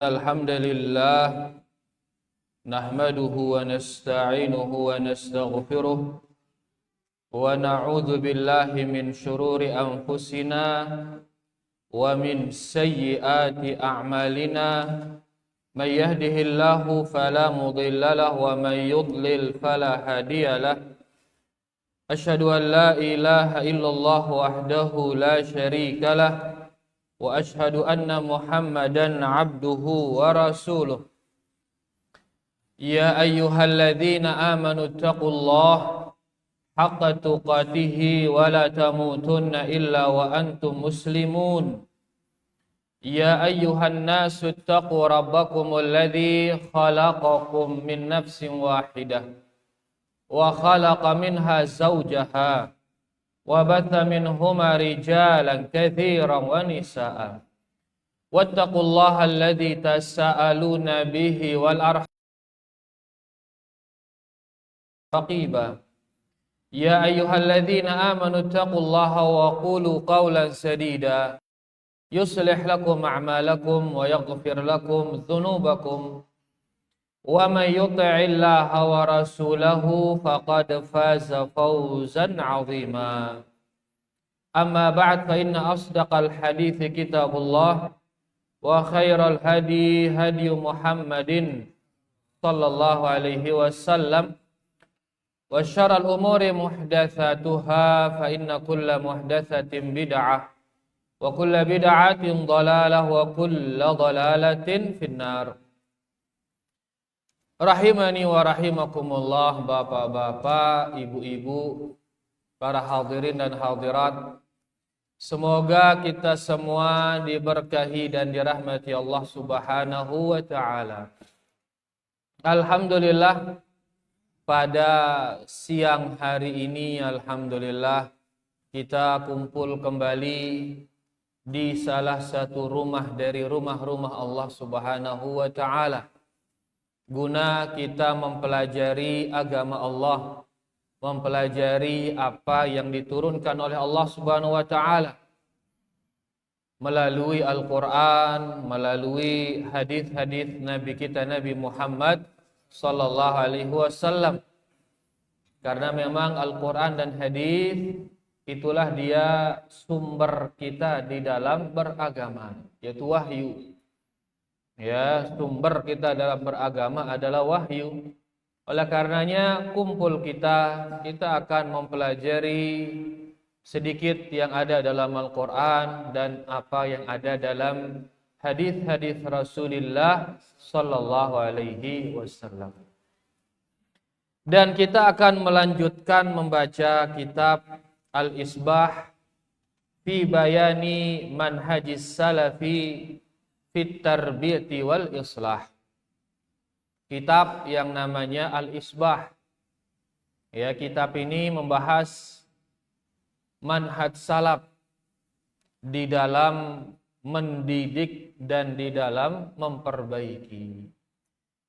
الحمد لله نحمده ونستعينه ونستغفره ونعوذ بالله من شرور أنفسنا ومن سيئات أعمالنا من يهده الله فلا مضل له ومن يضلل فلا هادي له أشهد أن لا إله إلا الله وحده لا شريك له وأشهد أن محمدا عبده ورسوله يا أيها الذين آمنوا اتقوا الله حق تقاته ولا تموتن إلا وأنتم مسلمون يا أيها الناس اتقوا ربكم الذي خلقكم من نفس واحدة وخلق منها زوجها وبث منهما رجالا كثيرا ونساء واتقوا الله الذي تساءلون به والأرحام رقيبا يا أيها الذين آمنوا اتقوا الله وقولوا قولا سديدا يصلح لكم أعمالكم ويغفر لكم ذنوبكم ومن يطع الله ورسوله فقد فاز فوزا عظيما أما بعد فإن أصدق الحديث كتاب الله وخير الهدي هدي محمد صلى الله عليه وسلم وشر الأمور محدثاتها فإن كل محدثة بدعة وكل بدعة ضلالة وكل ضلالة في النار. Rahimani wa rahimakumullah, bapak-bapak, ibu-ibu, para hadirin dan hadirat. Semoga kita semua diberkahi dan dirahmati Allah Subhanahu wa ta'ala. Alhamdulillah, pada siang hari ini alhamdulillah kita kumpul kembali di salah satu rumah dari rumah-rumah Allah Subhanahu wa ta'ala, guna kita mempelajari agama Allah, mempelajari apa yang diturunkan oleh Allah Subhanahu wa ta'ala melalui Al-Quran, melalui hadis-hadis Nabi kita Nabi Muhammad sallallahu alaihi wasallam. Karena memang Al-Quran dan hadis itulah dia sumber kita di dalam beragama, yaitu wahyu. Ya, sumber kita dalam beragama adalah wahyu. Oleh karenanya kumpul kita akan mempelajari sedikit yang ada dalam Al-Quran dan apa yang ada dalam hadis-hadis Rasulullah sallallahu alaihi wasallam. Dan kita akan melanjutkan membaca kitab Al-Isbah fi bayani manhajis salafi fit tarbiyati wal islah. Kitab yang namanya Al-Isbah. Ya, kitab ini membahas manhaj salaf di dalam mendidik dan di dalam memperbaiki.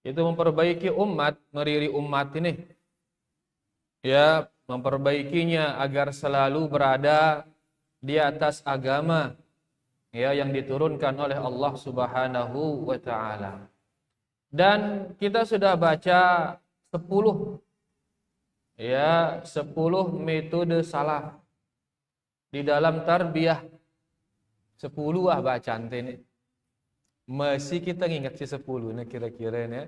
Itu memperbaiki umat, meriri umat ini. Ya, memperbaikinya agar selalu berada di atas agama ya yang diturunkan oleh Allah Subhanahu wa ta'ala. Dan kita sudah baca 10 metode salaf di dalam tarbiyah. 10 bacaan ini. Masih kita ingat si 10 nih kira-kira nih.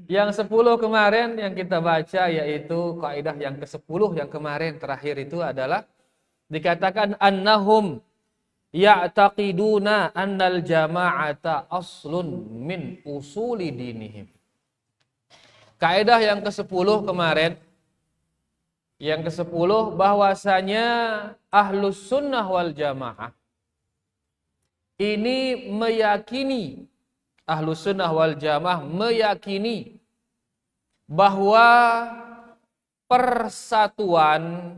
Yang 10 kemarin yang kita baca yaitu kaidah yang ke-10 yang kemarin terakhir itu adalah dikatakan annahum ya'taqiduna annal jama'ata aslun min usuli dinihim. Kaidah yang ke-10 kemarin, yang ke-10 bahwasanya Ahlus Sunnah wal Jamaah ini meyakini, Ahlus Sunnah wal Jamaah meyakini bahwa persatuan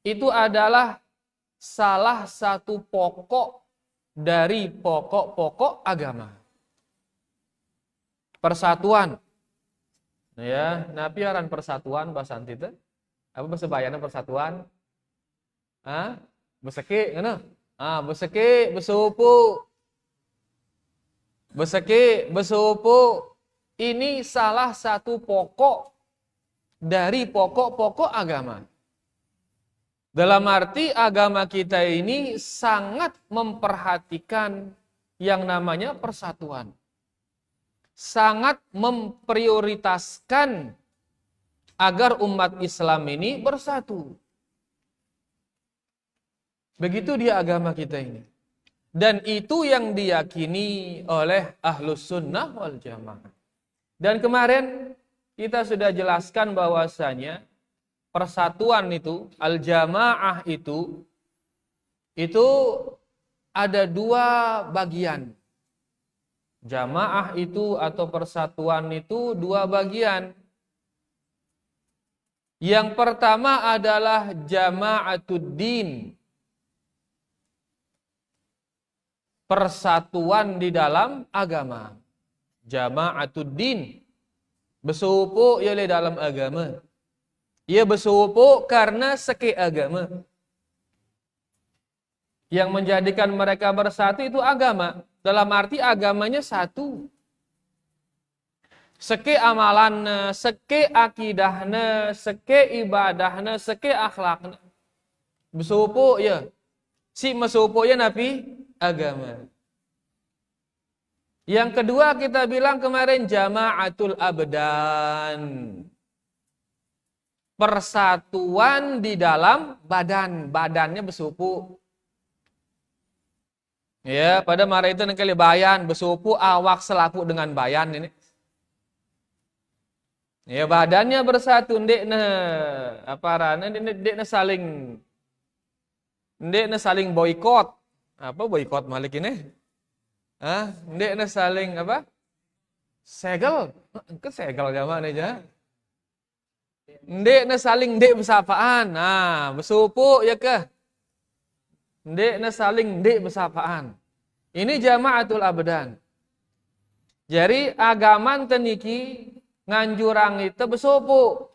itu adalah salah satu pokok dari pokok-pokok agama. Persatuan. Ya, napiaran persatuan bahasa antita. Apa bahasa bayana persatuan? Beseke ngono. Beseke, besupu. Beseke, besupu. Ini salah satu pokok dari pokok-pokok agama. Dalam arti agama kita ini sangat memperhatikan yang namanya persatuan. Sangat memprioritaskan agar umat Islam ini bersatu. Begitu dia agama kita ini. Dan itu yang diyakini oleh Ahlus Sunnah wal Jamaah. Dan kemarin kita sudah jelaskan bahwasanya persatuan itu, al-jamaah itu ada dua bagian. Jamaah itu atau persatuan itu dua bagian. Yang pertama adalah jama'atuddin. Persatuan di dalam agama. Jama'atuddin. Bersumpuk ia di dalam agama. Ia bersumpuk karena seke agama. Yang menjadikan mereka bersatu itu agama. Dalam arti agamanya satu. Seke amalanna, seke akidahna, seke ibadahna, seke akhlakna. Bersumpuk ya. Si bersumpuk ya nabi agama. Yang kedua kita bilang kemarin jama'atul abdan. Persatuan di dalam badan. Badannya bersupu. Ya, pada mara itu nengkali bayan. Bersupu awak selaku dengan bayan ini. Ya, badannya bersatu. Ndek saling boikot. Apa boikot malik ini? Ndek saling apa? Segel. Kesegel zaman aja. Ndek saling ndek bersapaan. Bersupu ya ke? Ndek saling ndek bersapaan. Ini jama'atul abdan. Jadi agaman teniki nganjurang itu bersupu.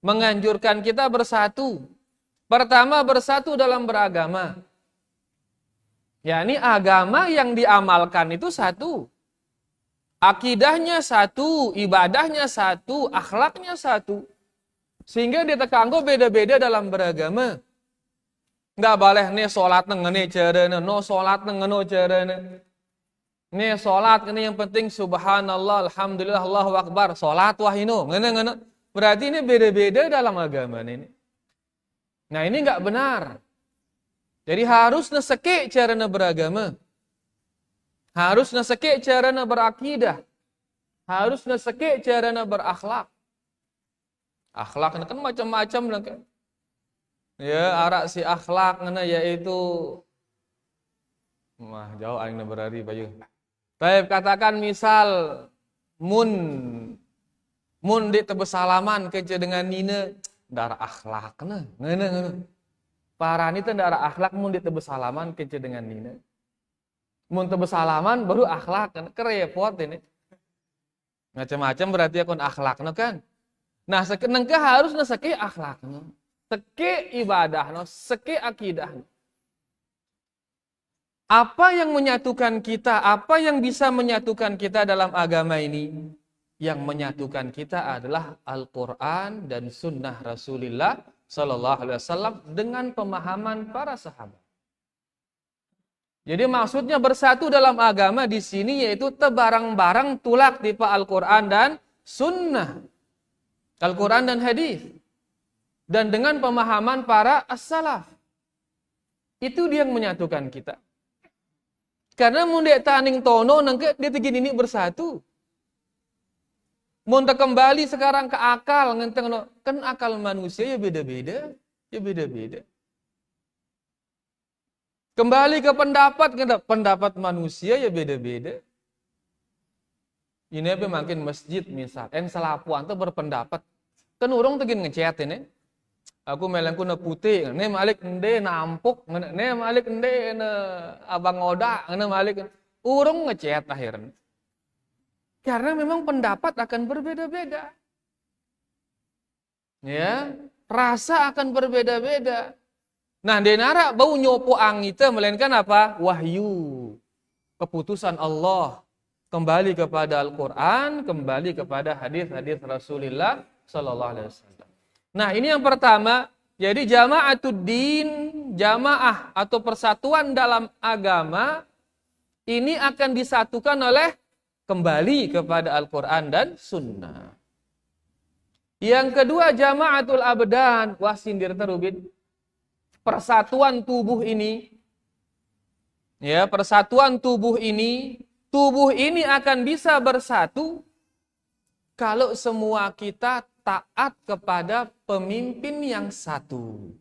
Menganjurkan kita bersatu. Pertama bersatu dalam beragama. yakni agama yang diamalkan itu satu. Akidahnya satu, ibadahnya satu, akhlaknya satu. Sehingga dia tekanggo beda-beda dalam beragama. Nggak boleh nih sholat ngene carane, no sholat ngene carane. Nih sholat ini yang penting subhanallah, alhamdulillah, Allahu akbar. Sholat wahino, ngene. Berarti ini beda-beda dalam agama ini. Nah ini nggak benar. Jadi harus neseke carane beragama. Harus neseke carana berakidah. Harus neseke carana berakhlak. Akhlak kan macam-macam lah kan. Ya, arak si akhlak ngana yaitu jauh aing berari bayu. Tapi katakan misal mun di tebes salaman kece dengan nina darah akhlak ngana. Parani teh darah akhlak mun di tebes salaman kece dengan nina. Mun tebes salaman baru akhlak kan kerepot ini. Macam-macam berarti akun akhlakna kan. Nah, nengke harus seke akhlakna, seke ibadahna, seke akidahna. Apa yang menyatukan kita? Apa yang bisa menyatukan kita dalam agama ini? Yang menyatukan kita adalah Al-Qur'an dan sunnah Rasulullah sallallahu alaihi wasallam dengan pemahaman para sahabat. Jadi maksudnya bersatu dalam agama di sini yaitu tebarang-barang tulak tipe Al-Quran dan Sunnah, Al-Quran dan hadis, dan dengan pemahaman para as-salaf. Itu dia yang menyatukan kita. Karena mun dek taning tono nangke dia tegin ini bersatu. Mun kembali sekarang ke akal ngenteng kan akal manusia ya beda-beda, Kembali ke pendapat manusia ya beda-beda. Ini apa makin masjid misal, selapuan tuh berpendapat. Kan urang tegin ngechat ini. Aku melengku na putih, ne malik ende nampuk, ne malik ende na abang oda, ne malik. Urang ngechat akhirnya. Karena memang pendapat akan berbeda-beda. Ya, rasa akan berbeda-beda. Nah, denara bau nyopo angita melainkan apa? Wahyu. Keputusan Allah. Kembali kepada Al-Quran, kembali kepada hadis-hadis Rasulullah Sallallahu Alaihi Wasallam. Nah, ini yang pertama. Jadi jama'atuddin, jamaah atau persatuan dalam agama ini akan disatukan oleh kembali kepada Al-Quran dan Sunnah. Yang kedua jama'atul abdan, wah sindir terubit. Persatuan tubuh ini, ya persatuan tubuh ini akan bisa bersatu kalau semua kita taat kepada pemimpin yang satu.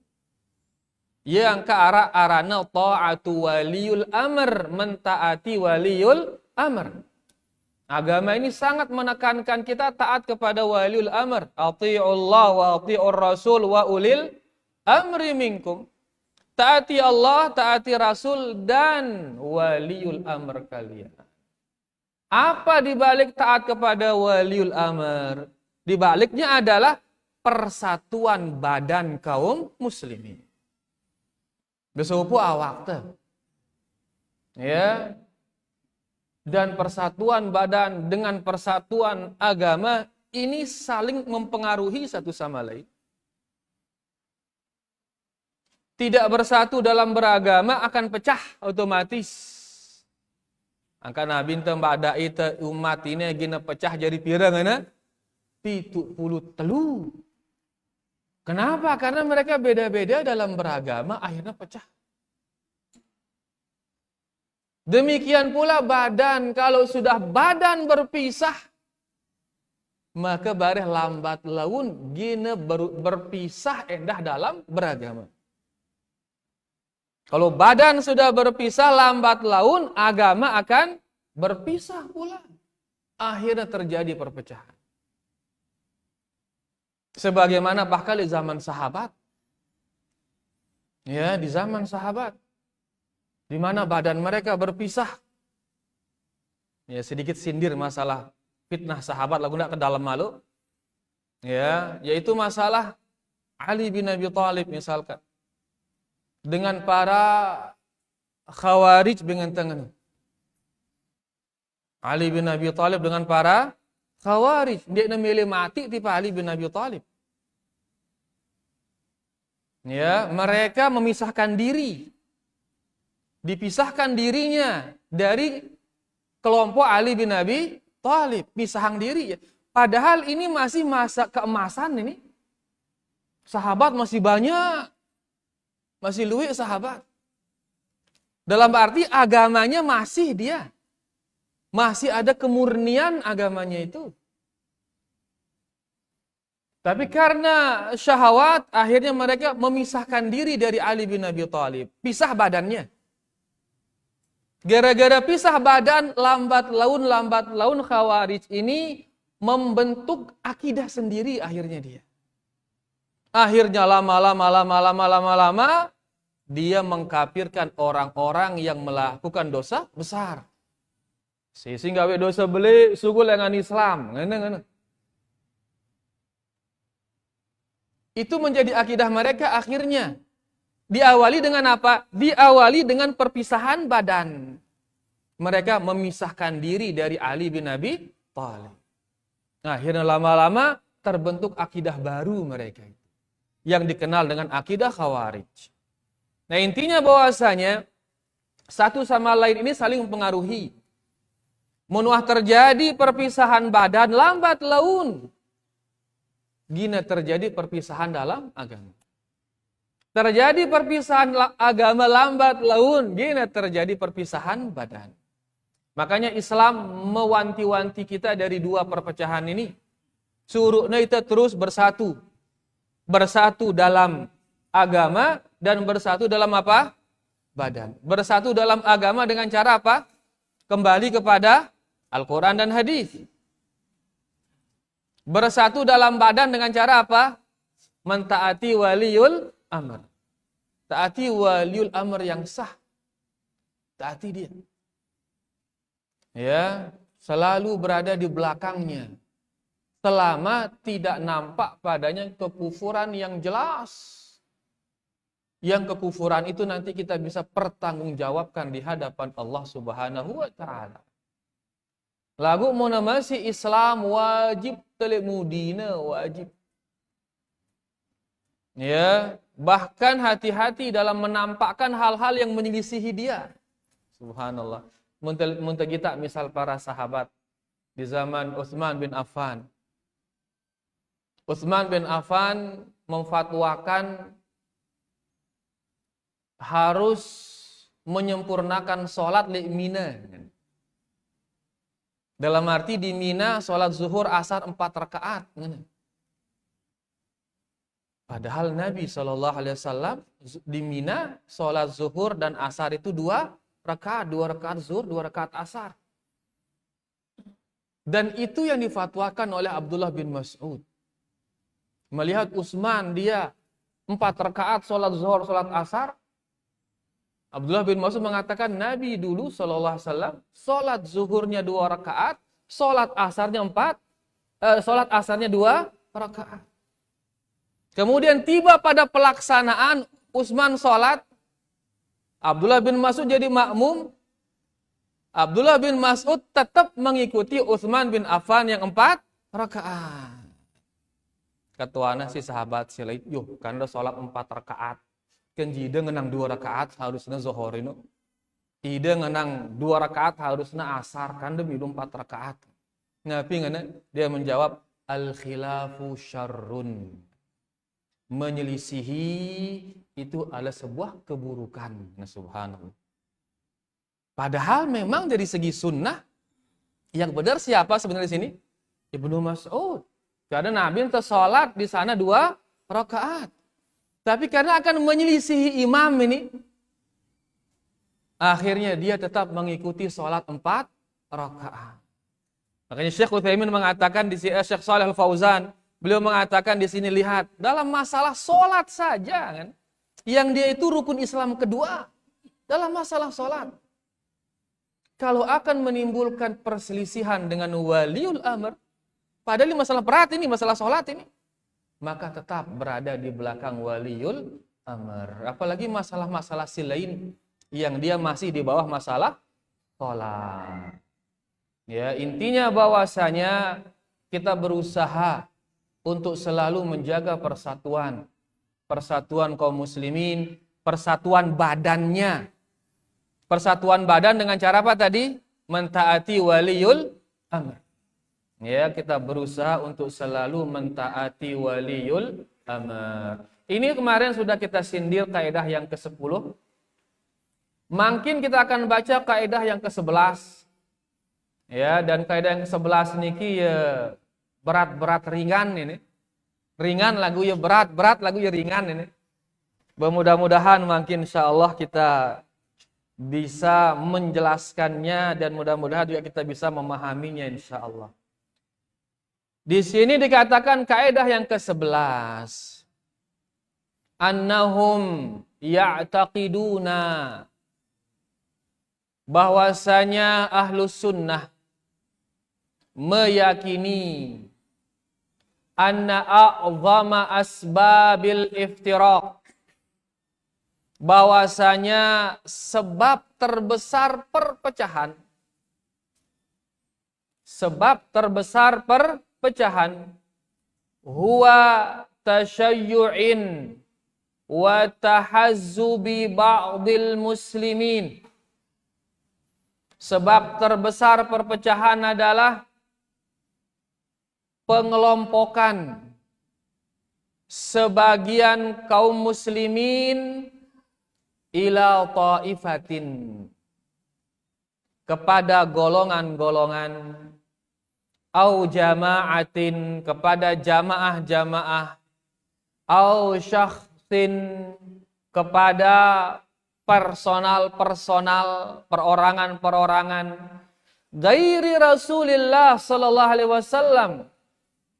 Yang ke arah arana ta'atu waliyul amr, mentaati waliyul amr. Agama ini sangat menekankan kita taat kepada waliul amr. Ati'ullah wa ati'ur rasul wa ulil amri minkum. Taati Allah, taati Rasul dan waliul amr kalian. Apa dibalik taat kepada waliul amr? Dibaliknya adalah persatuan badan kaum muslimin. Besupu awak teh. Ya. Dan persatuan badan dengan persatuan agama ini saling mempengaruhi satu sama lain. Tidak bersatu dalam beragama akan pecah otomatis. Angka Nabi tembak ita umat ini gina pecah jadi pirang ana 73. Kenapa? Karena mereka beda-beda dalam beragama akhirnya pecah. Demikian pula badan, kalau sudah badan berpisah, maka bareh lambat laun gina berpisah endah dalam beragama. Kalau badan sudah berpisah lambat laun, agama akan berpisah pula. Akhirnya terjadi perpecahan. Sebagaimana bahkan di zaman sahabat. Ya, di zaman sahabat. Di mana badan mereka berpisah. Ya, sedikit sindir masalah fitnah sahabat lagu nak ke dalam malu. Ya, yaitu masalah Ali bin Abi Thalib misalkan. Dengan para khawarij dengan tangan. Ali bin Abi Thalib dengan para khawarij. Dia memilih mati tipe Ali bin Abi Thalib. Ya, mereka memisahkan diri. Dipisahkan dirinya dari kelompok Ali bin Abi Thalib, pisahang diri. Padahal ini masih masa keemasan ini. Sahabat masih banyak. Masih luwih sahabat. Dalam arti agamanya masih dia. Masih ada kemurnian agamanya itu. Tapi karena syahwat, akhirnya mereka memisahkan diri dari Ali bin Abi Thalib. Pisah badannya. Gara-gara pisah badan, lambat laun khawarij ini membentuk akidah sendiri akhirnya dia. Akhirnya lama-lama dia mengkafirkan orang-orang yang melakukan dosa besar. Sehingga dosa beli suku dengan Islam. Itu menjadi akidah mereka akhirnya. Diawali dengan apa? Diawali dengan perpisahan badan. Mereka memisahkan diri dari Ali bin Abi Thalib. Nah, akhirnya lama-lama terbentuk akidah baru mereka. Yang dikenal dengan akidah khawarij. Nah, intinya bahwasanya satu sama lain ini saling mempengaruhi. Menuah terjadi perpisahan badan lambat laun. Gina terjadi perpisahan dalam agama. Terjadi perpisahan agama lambat laun, gina terjadi perpisahan badan. Makanya Islam mewanti-wanti kita dari dua perpecahan ini. Suruhnya kita terus bersatu. Bersatu dalam agama dan bersatu dalam apa? Badan. Bersatu dalam agama dengan cara apa? Kembali kepada Al-Quran dan hadis. Bersatu dalam badan dengan cara apa? Mentaati waliul amr. Taati waliul amr yang sah. Taati dia. Ya, selalu berada di belakangnya. Selama tidak nampak padanya kekufuran yang jelas. yang kekufuran itu nanti kita bisa pertanggungjawabkan di hadapan Allah Subhanahu wa taala. Lagu mana masih Islam wajib telemudina wajib. Ya, bahkan hati-hati dalam menampakkan hal-hal yang menyelisihi dia. Subhanallah. Muntah kita misal para sahabat di zaman Utsman bin Affan. Utsman bin Affan memfatwakan harus menyempurnakan sholat di Mina. Dalam arti di Mina sholat zuhur asar 4 rakaat. Padahal Nabi SAW di Mina sholat zuhur dan asar itu 2 rakaat. 2 rakaat zuhur, 2 rakaat asar. Dan itu yang difatwakan oleh Abdullah bin Mas'ud. Melihat Utsman dia 4 rakaat sholat zuhur, sholat asar. Abdullah bin Mas'ud mengatakan Nabi dulu SAW sholat zuhurnya 2 rakaat, sholat asarnya 2 rakaat. Kemudian tiba pada pelaksanaan Utsman sholat, Abdullah bin Mas'ud jadi makmum. Abdullah bin Mas'ud tetap mengikuti Utsman bin Affan yang 4 rakaat. Ketuana si sahabat sila itu, karena sholat 4 rakaat. Kan jida ngenang 2 rakaat harusnya zuhur itu. Ida ngenang 2 rakaat harusnya asar, kan demi 4 rakaat. Ngapi ngana? Dia menjawab, al-khilafu syarrun. Menyelisihi itu adalah sebuah keburukan. Nah, subhanallah. Padahal memang dari segi sunnah, yang benar siapa sebenarnya di sini? Ibnu Mas'ud. Karena Nabi sholat di sana 2 rakaat. Tapi karena akan menyelisihi imam ini, akhirnya dia tetap mengikuti sholat 4 rakaat. Makanya Syekh Utsaimin mengatakan di sini, Syekh Shalih Al-Fauzan, beliau mengatakan di sini, lihat dalam masalah sholat saja kan, yang dia itu rukun Islam kedua dalam masalah sholat. Kalau akan menimbulkan perselisihan dengan waliul amr, padahal ini masalah berat ini, masalah sholat ini, maka tetap berada di belakang waliul amr. Apalagi masalah-masalah lain yang dia masih di bawah masalah sholat. Ya, intinya bahwasanya kita berusaha untuk selalu menjaga persatuan kaum muslimin, persatuan badannya. Persatuan badan dengan cara apa tadi? Mentaati waliul amr. Ya, kita berusaha untuk selalu mentaati waliul amr. Ini kemarin sudah kita sindir kaidah yang ke-10. Makin kita akan baca kaidah yang ke-11. Ya, dan kaidah yang ke-11 niki ya berat-berat ringan ini. Ringan lagu ya berat, berat lagu ya ringan ini. Mudah-mudahan makin insyaallah kita bisa menjelaskannya dan mudah-mudahan juga kita bisa memahaminya insyaallah. Di sini dikatakan kaidah yang ke-11. Annahum ya'taqiduna, bahwasanya ahlus sunnah meyakini anna a'zama asbabil iftiraq, bahwasanya sebab terbesar perpecahan, huwa tashayyu'in wa tahazzubi ba'dil muslimin. Sebab terbesar perpecahan adalah pengelompokan sebagian kaum muslimin ila ta'ifatin, kepada golongan-golongan, au jama'atin, kepada jamaah-jamaah, au syakhsin, kepada personal-personal, perorangan-perorangan, gairi Rasulillah sallallahu alaihi wasallam,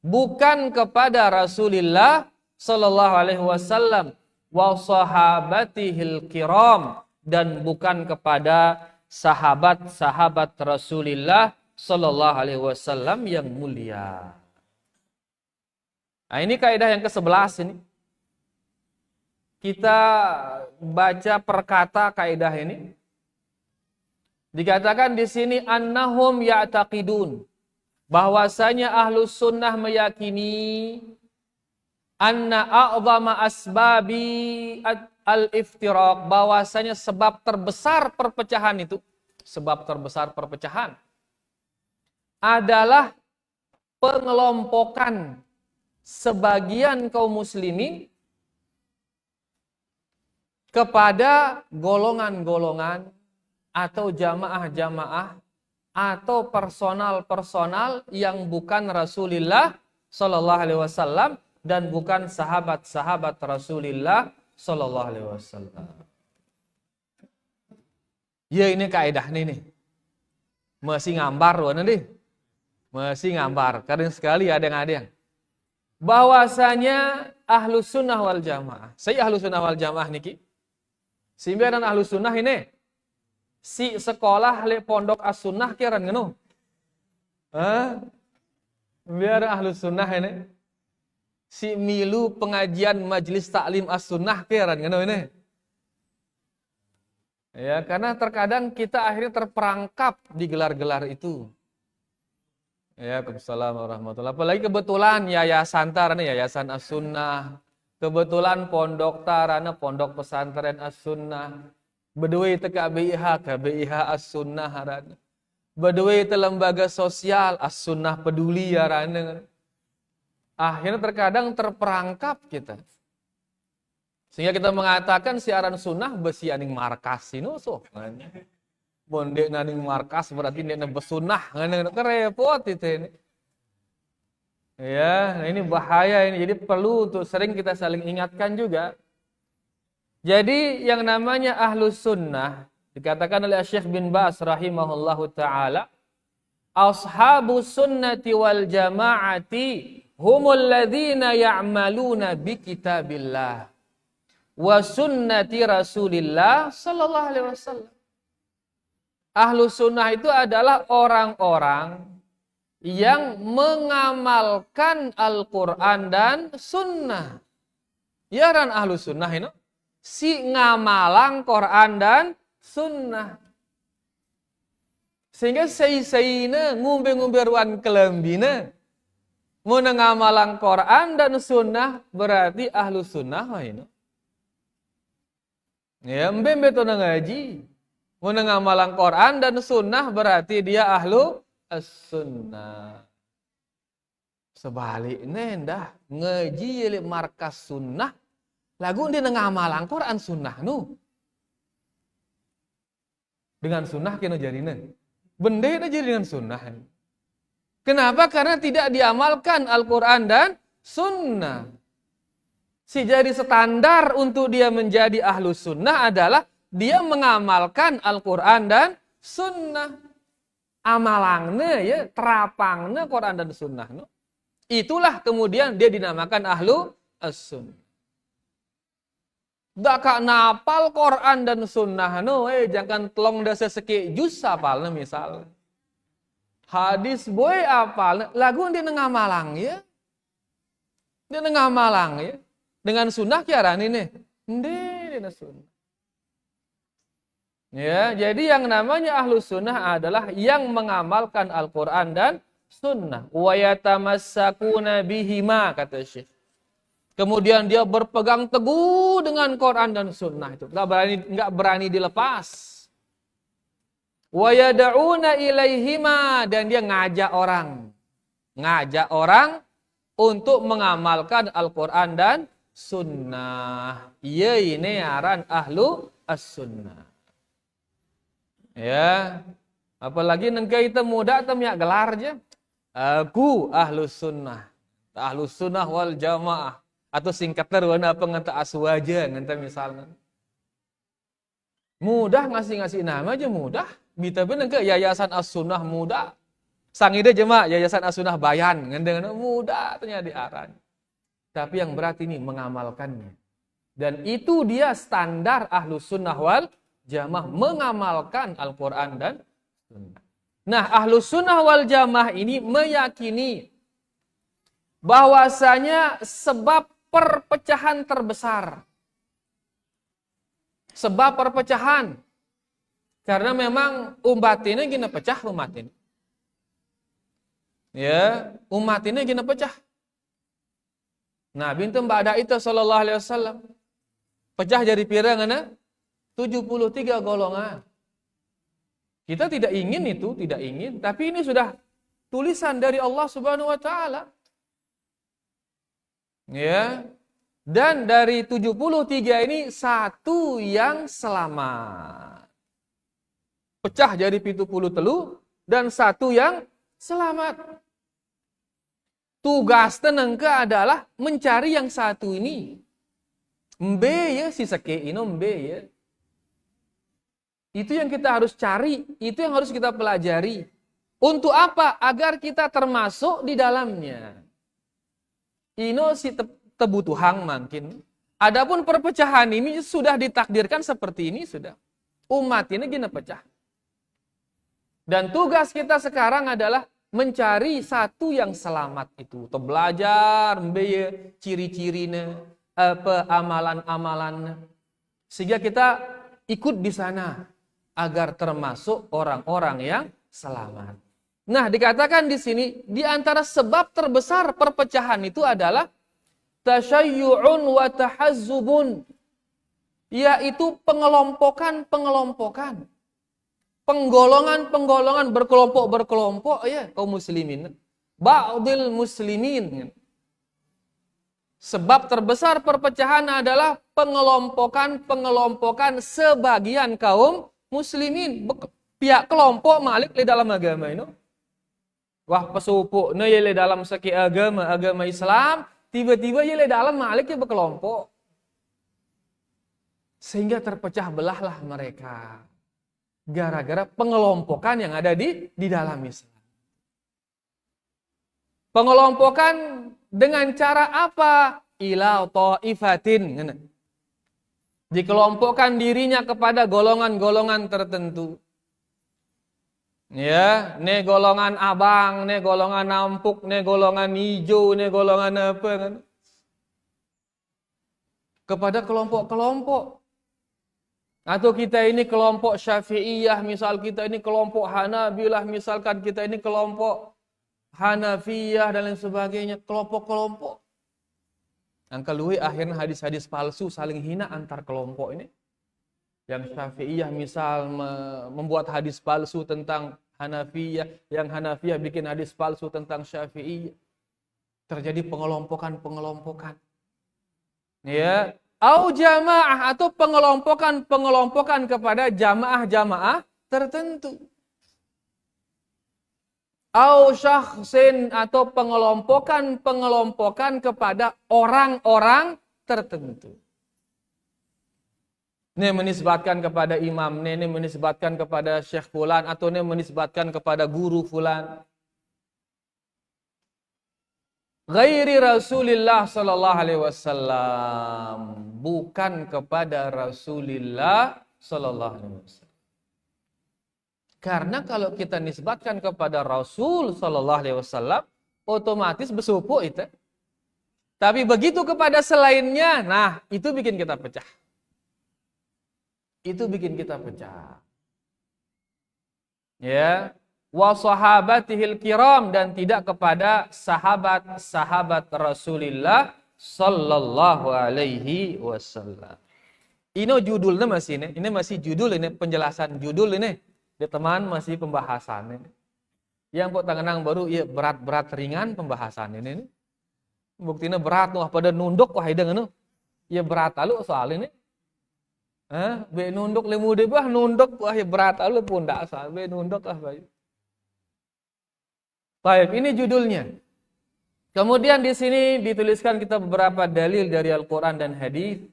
bukan kepada Rasulullah sallallahu alaihi wasallam, wa sahabatihil kiram, dan bukan kepada sahabat-sahabat Rasulullah sallallahu alaihi wasallam yang mulia. Nah, ini kaidah yang ke-11 ini. kita baca perkata kaidah ini. Dikatakan di sini annahum ya'taqidun, bahwasanya ahlus sunnah meyakini anna a'zama asbabi al-iftiraq, bahwasanya sebab terbesar perpecahan itu, sebab terbesar perpecahan adalah pengelompokan sebagian kaum muslimin kepada golongan-golongan atau jamaah-jamaah atau personal-personal yang bukan Rasulullah Sallallahu Alaihi Wasallam dan bukan sahabat-sahabat Rasulullah Sallallahu Alaihi Wasallam. Ya ini kaidah nih. Masih ngambar loh nanti. Masih ngambar. Kadang sekali ada-ada. Bahwasanya ahlus sunnah wal jamaah. Saya ahlus sunnah wal jamaah niki. Simbiaran ahlus sunnah ini. Si sekolah le pondok as-sunnah kiran ngenu. Biar ahlus sunnah ini. Si milu pengajian majelis taklim as-sunnah kiran ngenu ini. Ya, karena terkadang kita akhirnya terperangkap di gelar-gelar itu. Ya, Assalamualaikum warahmatullahi. Apalagi kebetulan yayasan tarana yayasan as-sunnah. Kebetulan pondok tarana pondok pesantren as-sunnah. Bedui te KBIH as-sunnah harana. Bedui te lembaga sosial as-sunnah peduli harana. Akhirnya terkadang terperangkap kita. Sehingga kita mengatakan siaran sunnah besi aning markas ini so. Bondek naning markas berarti dia besunnah, repot itu ini. Ya, nah ini bahaya ini. Jadi perlu untuk sering kita saling ingatkan juga. Jadi yang namanya ahlus sunnah dikatakan oleh Syekh bin Baz rahimahullahu taala, ashabus sunnati wal jamaati humul ladzina ya'maluna bi kitabillah wa sunnati Rasulillah sallallahu alaihi wasallam. Ahlus sunnah itu adalah orang-orang yang mengamalkan Al-Quran dan sunnah. Ya kan ahlus sunnah ini? Si ngamalang Quran dan sunnah. Sehingga say-sayina ngumbe-ngumbe ruan kelembina. Mau ngamalang Quran dan sunnah berarti ahlus sunnah ini. Ya mbembe to ngaji. Mau ngamalang Quran dan sunnah berarti dia ahlu as-sunnah. Sebaliknya dah ngaji markas sunnah lagu dia ngamalang Quran sunnah nu. Dengan sunnah kena jadinya. Benda jadi dengan sunnah. Kenapa? Karena tidak diamalkan Al-Quran dan sunnah. Si jadi standar untuk dia menjadi ahlus sunnah adalah dia mengamalkan Al-Quran dan sunnah. Amalangnya ya, terapangnya Quran dan sunnah. No? Itulah kemudian dia dinamakan ahlu as-sunnah. Daka napal Quran dan sunnah. No, jangan telong dasa seki jus apalnya misal. Hadis boy apal, lagu dia ngamalang ya. Dia ngamalang ya. Dengan sunnah kiaran ini. Dia sunnah. Ya, jadi yang namanya ahlus sunnah adalah yang mengamalkan Al-Quran dan sunnah. Wa yatamassakuna bihima, kata Syekh. Kemudian dia berpegang teguh dengan Quran dan sunnah itu. Enggak berani dilepas. Wa yad'una ilaihima, dan dia ngajak orang. Ngajak orang untuk mengamalkan Al-Quran dan sunnah. Iya ini aran ahlu as-sunnah. Ya, apalagi nengkai kita muda temyak gelar aja. Aku ahlus sunnah wal jamaah, atau singkat terwana apa ngata aswaja ngata misalnya. Mudah ngasih nama aja mudah. Bita bener ke yayasan as-sunnah mudah. Sangide jemaah yayasan as-sunnah bayan ngendeng mudah ternyata diaran. Tapi yang berat ini mengamalkannya. Dan itu dia standar ahlus sunnah wal jamaah, mengamalkan Al-Quran dan sunnah. Nah, ahlus sunnah wal jamaah ini meyakini bahwasanya sebab perpecahan terbesar Sebab perpecahan. Karena memang umat ini gina pecah umat ini. Ya, umat ini gina pecah. Nabi itu ba'da itu sallallahu alaihi wasallam pecah jadi pirang ana 73 golongan. Kita tidak ingin itu, tidak ingin, tapi ini sudah tulisan dari Allah Subhanahu wa taala. Ya. Dan dari 73 ini satu yang selamat. Pecah jadi 73 dan satu yang selamat. Tugas tenengka adalah mencari yang satu ini. Mbe ya si sake ino mbe ya. Itu yang kita harus cari, itu yang harus kita pelajari. Untuk apa? Agar kita termasuk di dalamnya. Ino si kebutuhan mungkin. Adapun perpecahan ini sudah ditakdirkan seperti ini sudah. Umat ini gina pecah. Dan tugas kita sekarang adalah mencari satu yang selamat itu. Atau belajar mbeye ciri-cirinya, apa amalan-amalannya. Sehingga kita ikut di sana agar termasuk orang-orang yang selamat. Nah, dikatakan di sini di antara sebab terbesar perpecahan itu adalah tasyayyu'un wa tahazzubun, yaitu pengelompokan. Penggolongan berkelompok ya kaum muslimin. Ba'dil muslimin. Sebab terbesar perpecahan adalah pengelompokan sebagian kaum muslimin. Pihak kelompok malik di dalam agama ini. Wah pesupuk ne ye dalam seki agama Islam, tiba-tiba ye dalam malik ye berkelompok. Sehingga terpecah belahlah mereka. Gara-gara pengelompokan yang ada di dalam Islam. Pengelompokan dengan cara apa? Ila ta'ifatin. Dikelompokkan dirinya kepada golongan-golongan tertentu. Ya, ne golongan abang, ne golongan nampuk, ne golongan hijau, ne golongan apa kan? Kepada kelompok-kelompok. Atau kita ini kelompok Syafi'iyah, misal kita ini kelompok Hanabilah, misalkan kita ini kelompok Hanafiyah dan lain sebagainya, kelompok-kelompok. Yang kedua akhirnya hadis-hadis palsu saling hina antar kelompok ini. Yang Syafi'iyah misal membuat hadis palsu tentang Hanafiyah, yang Hanafiyah bikin hadis palsu tentang Syafi'iyah. Terjadi pengelompokan. Ya, au jamaah atau pengelompokan kepada jamaah-jamaah tertentu. Au syakhsin atau pengelompokan kepada orang-orang tertentu. Ini menisbatkan kepada imam, ini menisbatkan kepada syekh fulan, atau ini menisbatkan kepada guru fulan. Ghairi Rasulillah sallallahu alaihi wasallam, bukan kepada Rasulillah sallallahu alaihi wasallam. Karena kalau kita nisbatkan kepada Rasul sallallahu alaihi wasallam, otomatis bersupuk itu. Tapi begitu kepada selainnya, nah itu bikin kita pecah. Itu bikin kita pecah. Ya, wa sahabatihil kiram, dan tidak kepada sahabat-sahabat Rasulullah sallallahu alaihi wasallam. Ini judulnya masih ini masih judul ini, penjelasan judul ini. Di teman masih pembahasan ini. Yang kok tanganang baru ya berat ringan pembahasan ini. Buktinya berat wah pada nunduk wah dengan ya berat alu soal ini. Be nunduk lemu de bah nunduk wah ya berat alu pundak soal be nunduk baik. Baik, ini judulnya. Kemudian di sini dituliskan kita beberapa dalil dari Al-Qur'an dan hadis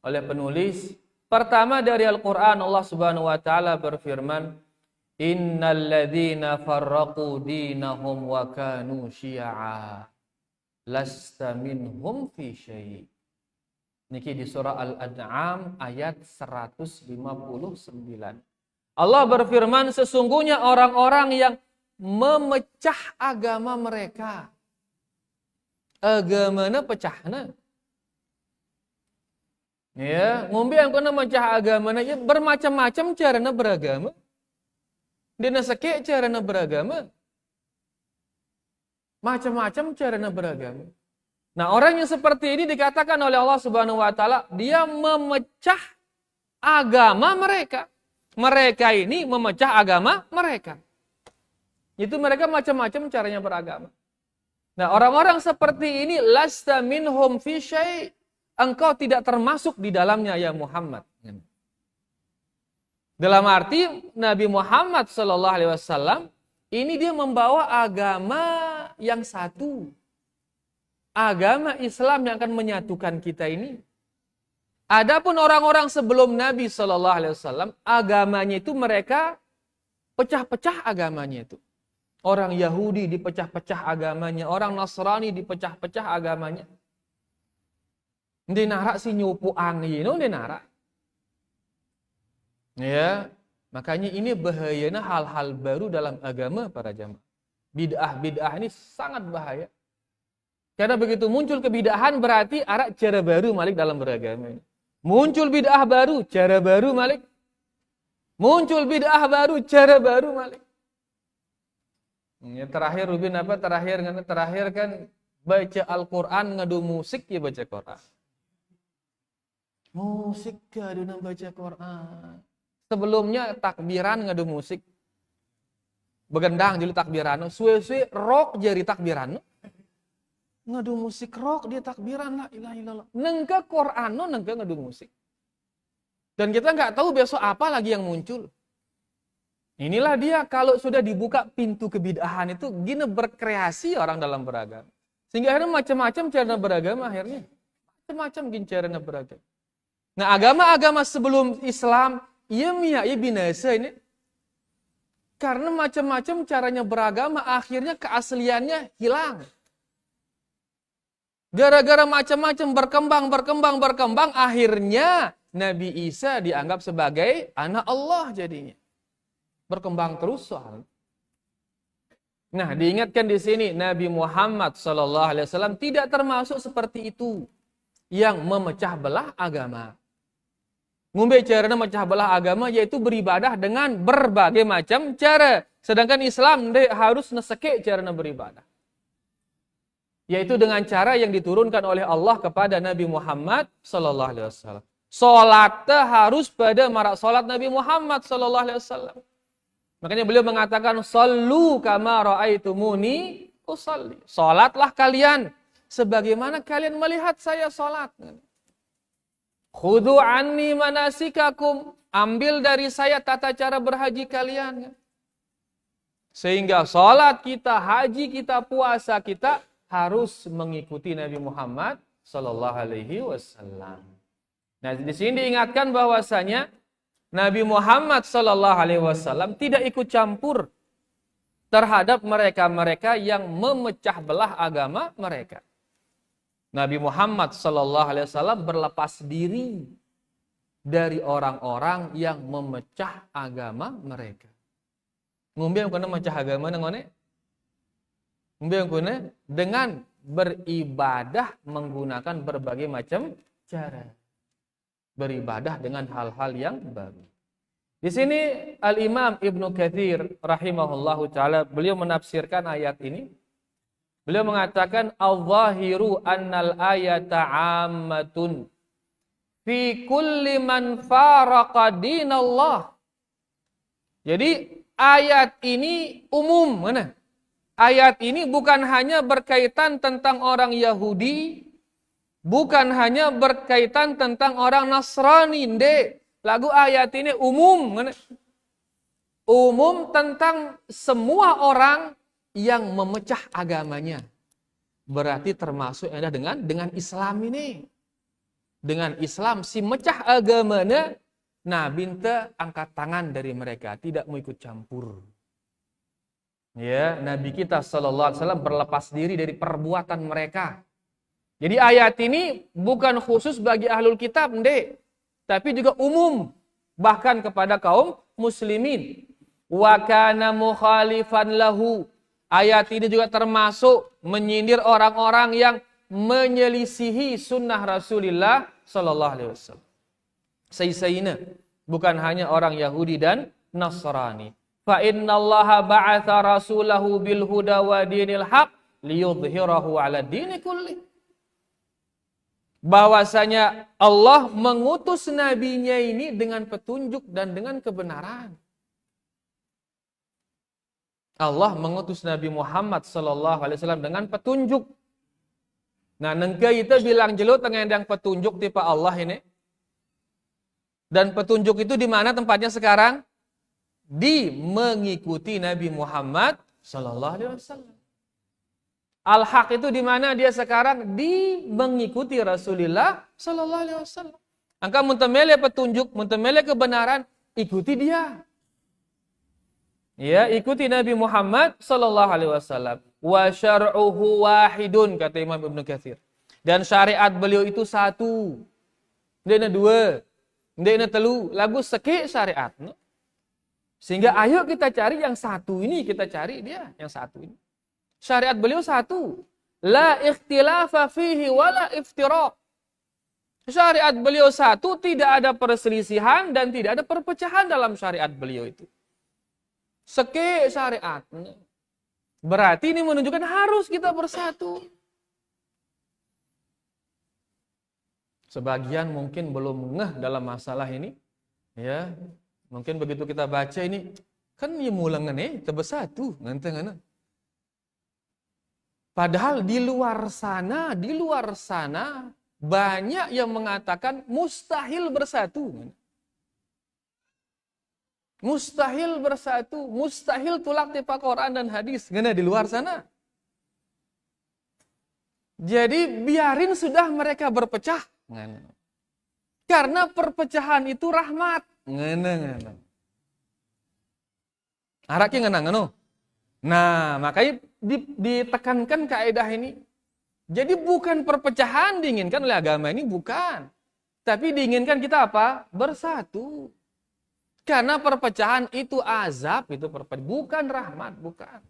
oleh penulis. Pertama dari Al-Qur'an, Allah Subhanahu wa taala berfirman, "Innal ladzina farraqu dinahum wa kanu syi'a lasta minhum fi syai'." Niki di surah Al-An'am ayat 159. Allah berfirman, sesungguhnya orang-orang yang memecah agama mereka. Agamana pecahna. Ya, ngombe yang kena macah agama ya bermacam-macam carana beragama. Dina seke carana beragama. Macam-macam carana beragama. Nah, orang yang seperti ini dikatakan oleh Allah Subhanahu wa taala, dia memecah agama mereka. Mereka ini memecah agama mereka. Itu mereka macam-macam caranya beragama. Nah, orang-orang seperti ini lasta minhum fi syai'. Engkau tidak termasuk di dalamnya ya Muhammad. Dalam arti Nabi Muhammad sallallahu alaihi wasallam ini dia membawa agama yang satu. Agama Islam yang akan menyatukan kita ini. Adapun orang-orang sebelum Nabi sallallahu alaihi wasallam, agamanya itu mereka pecah-pecah agamanya itu. Orang Yahudi dipecah-pecah agamanya, orang Nasrani dipecah-pecah agamanya. Dia narak si nyupu angin, dia narak. Ya, makanya ini bahayanya hal-hal baru dalam agama para jamaah. Bid'ah ini sangat bahaya. Karena begitu muncul kebid'ahan berarti ada cara baru malik dalam beragama. Muncul bid'ah baru, cara baru malik. Muncul bid'ah baru, cara baru malik. Ya, terakhir Rubin apa? Terakhir kan baca Al-Quran ngadu musik ya baca Quran. Musik ngadu baca Quran. Sebelumnya takbiran ngadu musik. Begendang jadi takbiran. Suwe-suwe rock jadi takbiran. Ngadu musik rock dia takbiran la ilaha illallah. Nengke Quran nengke ngadu musik. Dan kita nggak tahu besok apa lagi yang muncul. Inilah dia kalau sudah dibuka pintu kebid'ahan itu gini berkreasi orang dalam beragama. Sehingga akhirnya macam-macam cara beragama akhirnya. Macam-macam gini cara beragama. Nah, agama-agama sebelum Islam iya binasa ini. Karena macam-macam caranya beragama akhirnya keasliannya hilang. Gara-gara macam-macam berkembang akhirnya Nabi Isa dianggap sebagai anak Allah jadinya. Berkembang terus soal. Nah, diingatkan di sini Nabi Muhammad SAW tidak termasuk seperti itu yang memecah belah agama. Ngombe cara memecah belah agama yaitu beribadah dengan berbagai macam cara. Sedangkan Islam harus neseke cara beribadah. Yaitu dengan cara yang diturunkan oleh Allah kepada Nabi Muhammad SAW. Salatnya harus pada marak salat Nabi Muhammad SAW. Makanya beliau mengatakan sallu kama raaitumuni usalli. Salatlah kalian sebagaimana kalian melihat saya salat. Khudhu anni manasikakum. Ambil dari saya tata cara berhaji kalian. Sehingga salat kita, haji kita, puasa kita harus mengikuti Nabi Muhammad sallallahu alaihi wasallam. Nah, di sini diingatkan bahwasanya Nabi Muhammad sallallahu alaihi wasallam tidak ikut campur terhadap mereka-mereka yang memecah belah agama mereka. Nabi Muhammad sallallahu alaihi wasallam berlepas diri dari orang-orang yang memecah agama mereka. Ngombe yang kena mecah agama nangone? Ngombe yang kena dengan beribadah menggunakan berbagai macam cara. Beribadah dengan hal-hal yang baru. Di sini Al-Imam Ibnu Katsir rahimahullahu taala beliau menafsirkan ayat ini. Beliau mengatakan al-zahiru annal ayata 'ammatun fi kulli man faraqa dinallah. Jadi ayat ini umum, mana? Ayat ini bukan hanya berkaitan tentang orang Yahudi, bukan hanya berkaitan tentang orang Nasrani, lagu ayat ini umum. Umum tentang semua orang yang memecah agamanya. Berarti termasuk yang ada dengan Islam ini. Dengan Islam, si mecah agamanya, Nabi angkat tangan dari mereka, tidak mau ikut campur. Ya, Nabi kita sallallahu alaihi wasallam berlepas diri dari perbuatan mereka. Jadi ayat ini bukan khusus bagi ahlul kitab, tapi juga umum bahkan kepada kaum muslimin. Wa kana mukhalifan lahu. Ayat ini juga termasuk menyindir orang-orang yang menyelisihi sunnah Rasulullah sallallahu alaihi wasallam. Sayyi'ina, bukan hanya orang Yahudi dan Nasrani. Fa innallaha ba'atha rasulahu bil huda wa dinil haq liyudhhirahu 'ala dini kulli. Bahwasanya Allah mengutus nabinya ini dengan petunjuk dan dengan kebenaran. Allah mengutus Nabi Muhammad sallallahu alaihi wasallam dengan petunjuk. Nah, nengke kita bilang jelut dengan petunjuk tipe Allah ini. Dan petunjuk itu di mana tempatnya sekarang? Di mengikuti Nabi Muhammad sallallahu alaihi wasallam. Al-haq itu di mana dia sekarang? Di mengikuti Rasulullah sallallahu alaihi wasallam. Angka muntemele petunjuk, muntemele kebenaran, ikuti dia. Ya, ikuti Nabi Muhammad sallallahu alaihi wasallam. Wa syar'uhu wahidun, kata Imam Ibnu Katsir. Dan syariat beliau itu satu. Ndekna dua, ndekna telu, lagu seki syariat. Sehingga ayo kita cari yang satu ini, kita cari dia yang satu ini. Syariat beliau satu. La ikhtilafa fihi wala iftiraq. Syariat beliau satu, tidak ada perselisihan dan tidak ada perpecahan dalam syariat beliau itu. Seke syariat. Berarti ini menunjukkan harus kita bersatu. Sebagian mungkin belum ngeh dalam masalah ini. Ya, mungkin begitu kita baca ini, kan ya mulangan bersatu. Nganteng. Padahal di luar sana banyak yang mengatakan mustahil bersatu. Mustahil bersatu, mustahil tulak tipa Quran dan hadis. Ngana di luar sana. Jadi biarin sudah mereka berpecah. Ngana. Karena perpecahan itu rahmat. Ngana. Araknya ngana. Nah, makanya ditekankan kaidah ini. Jadi bukan perpecahan diinginkan oleh agama ini, bukan. Tapi diinginkan kita apa? Bersatu. Karena perpecahan itu azab, itu bukan rahmat, bukan.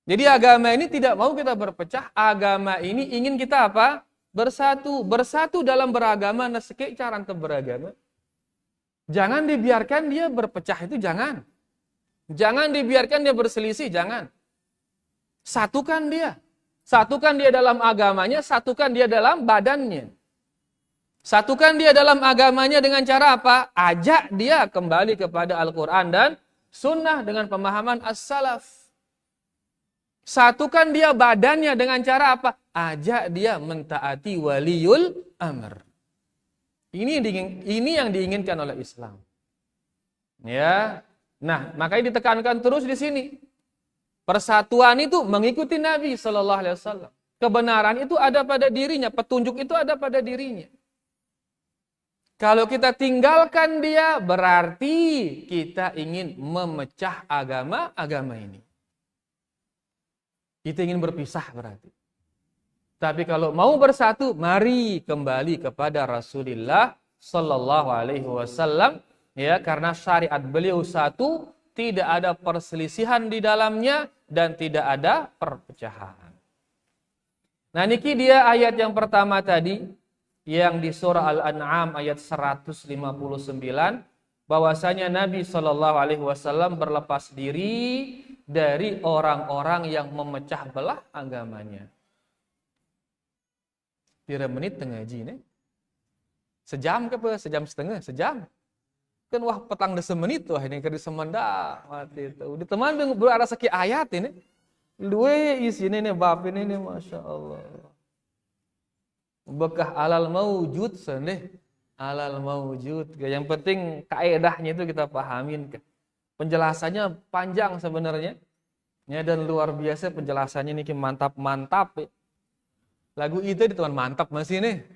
Jadi agama ini tidak mau kita berpecah, agama ini ingin kita apa? Bersatu. Bersatu dalam beragama, nasike cara beragama. Jangan dibiarkan dia berpecah, itu jangan. Jangan dibiarkan dia berselisih, jangan. Satukan dia. Satukan dia dalam agamanya, satukan dia dalam badannya. Satukan dia dalam agamanya dengan cara apa? Ajak dia kembali kepada Al-Quran dan Sunnah dengan pemahaman As-Salaf. Satukan dia badannya dengan cara apa? Ajak dia mentaati waliyul amr. Ini yang diinginkan oleh Islam. Ya. Nah, makanya ditekankan terus di sini. Persatuan itu mengikuti Nabi Sallallahu Alaihi Wasallam. Kebenaran itu ada pada dirinya, petunjuk itu ada pada dirinya. Kalau kita tinggalkan dia, berarti kita ingin memecah agama ini. Kita ingin berpisah berarti. Tapi kalau mau bersatu, mari kembali kepada Rasulullah Sallallahu Alaihi Wasallam. Ya, karena syariat beliau satu, tidak ada perselisihan di dalamnya dan tidak ada perpecahan. Nah, niki dia ayat yang pertama tadi yang di surah Al-An'am ayat 159 bahwasanya Nabi Shallallahu alaihi wasallam berlepas diri dari orang-orang yang memecah belah agamanya. Pira menit tengah ngaji nih? Sejam ke apa? Sejam setengah? Sejam? Kan wah petang desa menit wah ini kerja semenda mati itu. Di teman berada seki ayat ini. Dua isi ini bab ini masya Allah. Bekah alal maujud sendeh. Alal maujud. Yang penting kaedahnya itu kita pahamin. Penjelasannya panjang sebenarnya. Ya, dan luar biasa penjelasannya ini mantap-mantap. Lagu itu di teman mantap masih nih.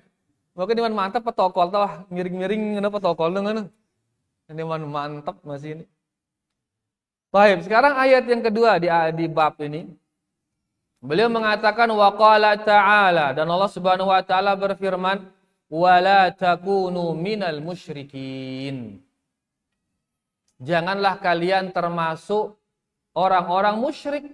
Mungkin di mantap petokol tau miring-miring kenapa petokol dengan. Ini mantap masih ini. Baik, sekarang ayat yang kedua di bab ini. Beliau mengatakan waqala ta'ala dan Allah Subhanahu wa taala berfirman wala takunu minal musyrikin. Janganlah kalian termasuk orang-orang musyrik.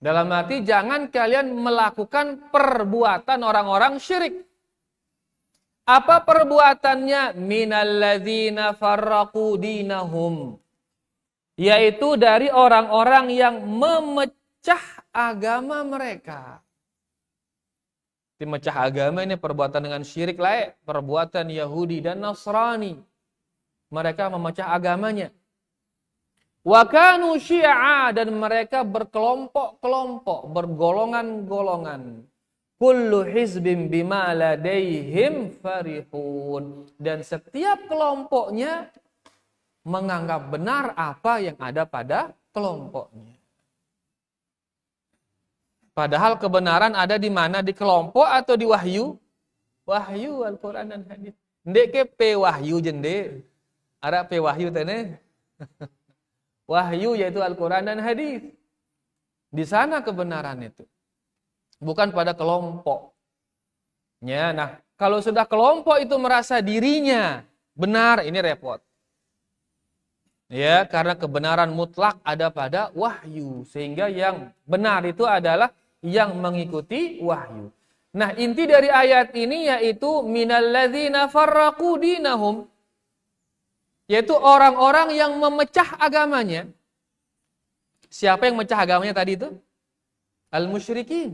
Dalam arti jangan kalian melakukan perbuatan orang-orang syirik. Apa perbuatannya? Minalladzina farraqu dinahum. Yaitu dari orang-orang yang memecah agama mereka. Memecah agama ini perbuatan dengan syirik lain, perbuatan Yahudi dan Nasrani. Mereka memecah agamanya. Wa kanu syi'a, dan mereka berkelompok-kelompok, bergolongan-golongan. Kullu hizbin bima ladaihim farihun. Dan setiap kelompoknya menganggap benar apa yang ada pada kelompoknya. Padahal kebenaran ada di mana? Di kelompok atau di wahyu? Wahyu Al-Quran dan hadis. Ndek ke pe wahyu jende. Ada pe wahyu tene. Wahyu yaitu Al-Quran dan hadis. Di sana kebenaran itu. Bukan pada kelompok. Ya, nah, kalau sudah kelompok itu merasa dirinya benar, ini repot. Ya, karena kebenaran mutlak ada pada wahyu, sehingga yang benar itu adalah yang mengikuti wahyu. Nah, inti dari ayat ini yaitu minalladzina farraqu dinahum, yaitu orang-orang yang memecah agamanya. Siapa yang memecah agamanya tadi itu? Al-musyrikin.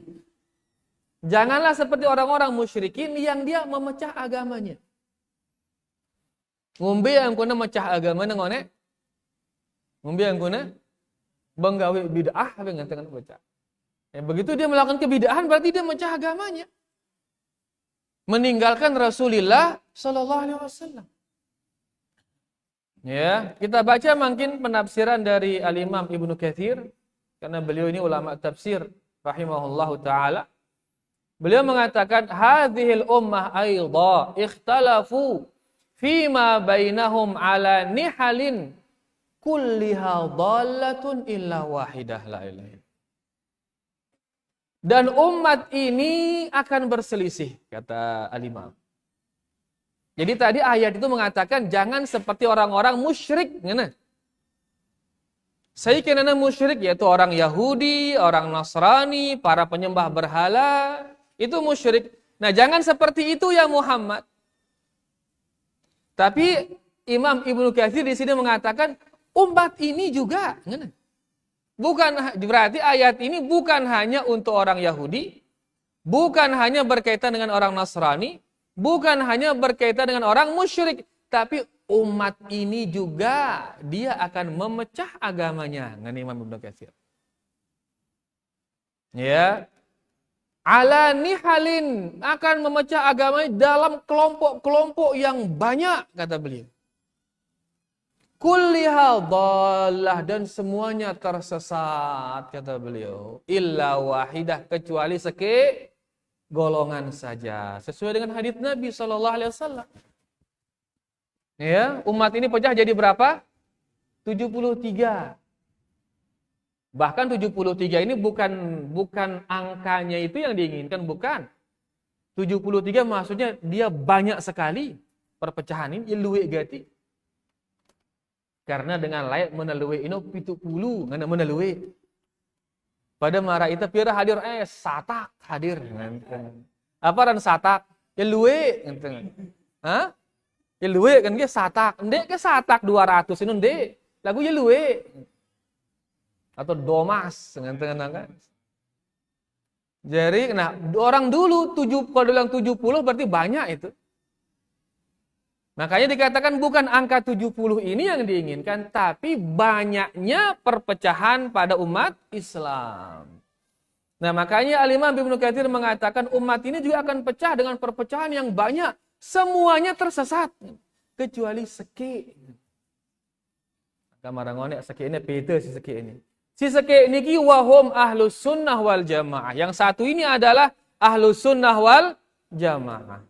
Janganlah seperti orang-orang musyrikin yang dia memecah agamanya. Ngombe yang kuna mecah agama ngone. Ngombe yang kuna banggawe bid'ah apa yang ngantengan baca. Ya, begitu dia melakukan kebid'ahan berarti dia memecah agamanya. Meninggalkan Rasulullah sallallahu alaihi wasallam. Ya, kita baca mungkin penafsiran dari Al-Imam Ibnu Katsir karena beliau ini ulama tafsir rahimahullahu taala. Beliau mengatakan hadhil ummah aidha ikhtalafu fima bainahum ala nihalin kulliha dhallatun illa wahidah la ilaha illallah. Dan umat ini akan berselisih, kata Al-Imam. Jadi tadi ayat itu mengatakan jangan seperti orang-orang musyrik. Saya kira musyrik yaitu orang Yahudi, orang Nasrani, para penyembah berhala, itu musyrik. Nah, jangan seperti itu ya Muhammad. Tapi Imam Ibnu Katsir di sini mengatakan umat ini juga. Bukan berarti ayat ini bukan hanya untuk orang Yahudi, bukan hanya berkaitan dengan orang Nasrani, bukan hanya berkaitan dengan orang musyrik, tapi umat ini juga dia akan memecah agamanya. Ngani Imam Ibnu Katsir. Ya. Ala nihalin, akan memecah agamanya dalam kelompok-kelompok yang banyak, kata beliau. Kulliha dhallah, dan semuanya tersesat, kata beliau. Illa wahidah, kecuali golongan saja. Sesuai dengan hadits Nabi SAW. Ya, umat ini pecah jadi berapa? 73. Bahkan 73 ini bukan angkanya itu yang diinginkan, bukan. 73 maksudnya dia banyak sekali perpecahan ini, luwe gati. Karena dengan layak meneluwe ino 70 ngana meneluwe. Pada mara itu pira hadir satak hadir. Apa ran satak? Ya luwe ngenteng. Hah? Ya luwe kan ge satak. Ndek ke satak 200 ini ndek. Lagu ya luwe. Atau domas ngenteng kan. Jadi nah orang dulu kalau bilang 70 berarti banyak itu. Makanya dikatakan bukan angka 70 ini yang diinginkan, tapi banyaknya perpecahan pada umat Islam. Nah, makanya Al-Imam Ibnu Katsir mengatakan umat ini juga akan pecah dengan perpecahan yang banyak. Semuanya tersesat. Kecuali seke. Kamarangone seke ini beda si seke ini. Si seke niki wahum ahlus sunnah wal jamaah. Yang satu ini adalah ahlus sunnah wal jamaah.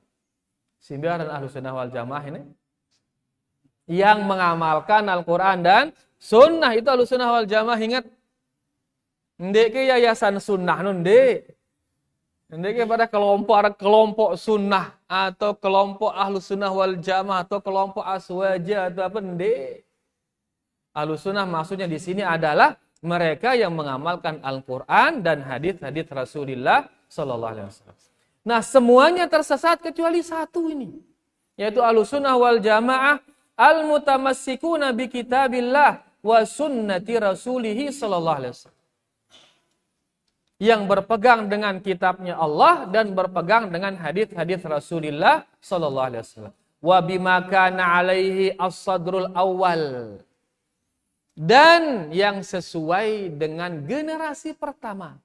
Simbiar dan ahlus sunnah wal jamaah ini yang mengamalkan Al-Quran dan sunnah, itu ahlus sunnah wal jamaah. Ingat, ndek ke yayasan sunnah ndek. Ndek ke pada kelompok sunnah atau kelompok ahlus sunnah wal jamaah atau kelompok aswaja atau apa ndek. Ahlus sunnah maksudnya di sini adalah mereka yang mengamalkan Al-Quran dan hadits-hadits Rasulullah sallallahu alaihi wasallam. Nah, semuanya tersesat kecuali satu ini. yaitu Ahlussunnah wal Jamaah al-mutamassikuna bi kitabillah wa sunnati rasulih sallallahu alaihi wasallam. Yang berpegang dengan kitabnya Allah dan berpegang dengan hadis-hadis Rasulullah sallallahu alaihi wasallam. Wa bima kana alaihi as-sadrul awal. Dan yang sesuai dengan generasi pertama.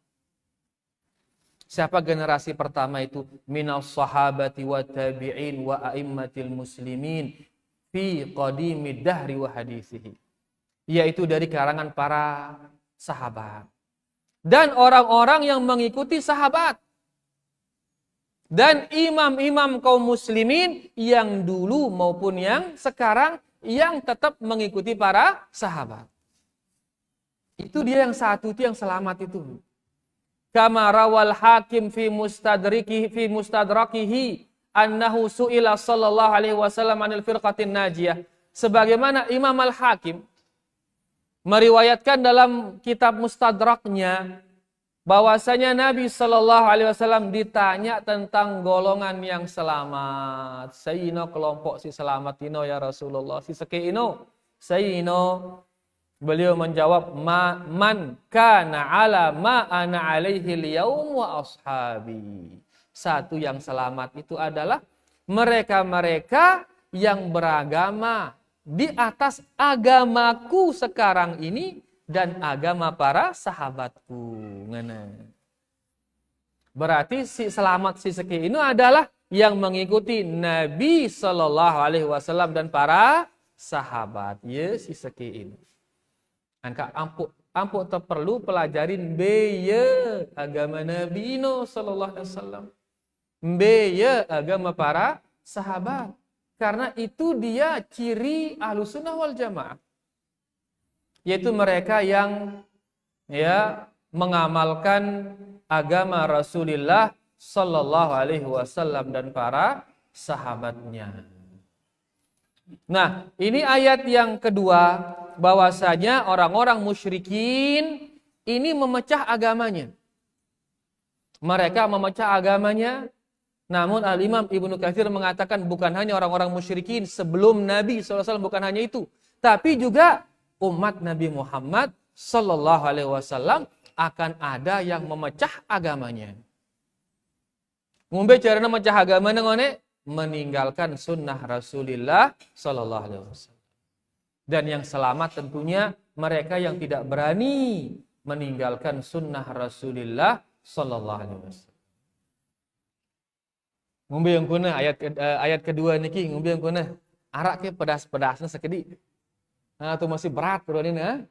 Siapa generasi pertama itu? Minas sahabati wa tabi'in wa a'immatil muslimin fi qadimid dahri wa hadithihi. Yaitu dari kalangan para sahabat. Dan orang-orang yang mengikuti sahabat. Dan imam-imam kaum muslimin yang dulu maupun yang sekarang yang tetap mengikuti para sahabat. Itu dia yang satu, itu yang selamat itu. Kama rawal hakim fi mustadrakihi annahu su'ila sallallahu alaihi wasallam anil firqatin najiyah. Sebagaimana Imam Al-Hakim meriwayatkan dalam kitab Mustadraknya bahwasanya Nabi sallallahu alaihi wasallam ditanya tentang golongan yang selamat. Sayyino kelompok si selamat ino ya Rasulullah, si seke ino. Sayyino, beliau menjawab, man kana ala ma ana alaihi al-yaum wa ashabi. Satu yang selamat itu adalah mereka-mereka yang beragama di atas agamaku sekarang ini dan agama para sahabatku. Berarti si selamat si seki ini adalah yang mengikuti Nabi sallallahu alaihi wasallam dan para sahabat. Ya si seki ini. Angka ampuk terperlu pelajarin beye agama Nabi sallallahu alaihi wasallam. Beye agama para sahabat. Karena itu dia ciri Ahlussunnah wal Jamaah. Yaitu mereka yang mengamalkan agama Rasulullah sallallahu alaihi wasallam dan para sahabatnya. Nah, ini ayat yang kedua, bahwasanya orang-orang musyrikin ini memecah agamanya. Mereka memecah agamanya. Namun Al-Imam Ibnu Katsir mengatakan bukan hanya orang-orang musyrikin sebelum Nabi SAW, bukan hanya itu. Tapi juga umat Nabi Muhammad sallallahu alaihi wasallam akan ada yang memecah agamanya. Ngombe caranya memecah agama ngone meninggalkan sunnah Rasulullah sallallahu alaihi wasallam. Dan yang selamat tentunya mereka yang tidak berani meninggalkan sunnah Rasulullah sallallahu alaihi wasallam. Ngombe yang kuna ayat kedua niki ngombe yang kuna arak ke pedas-pedasnya sekedi. Nah, itu masih berat bro ini ha?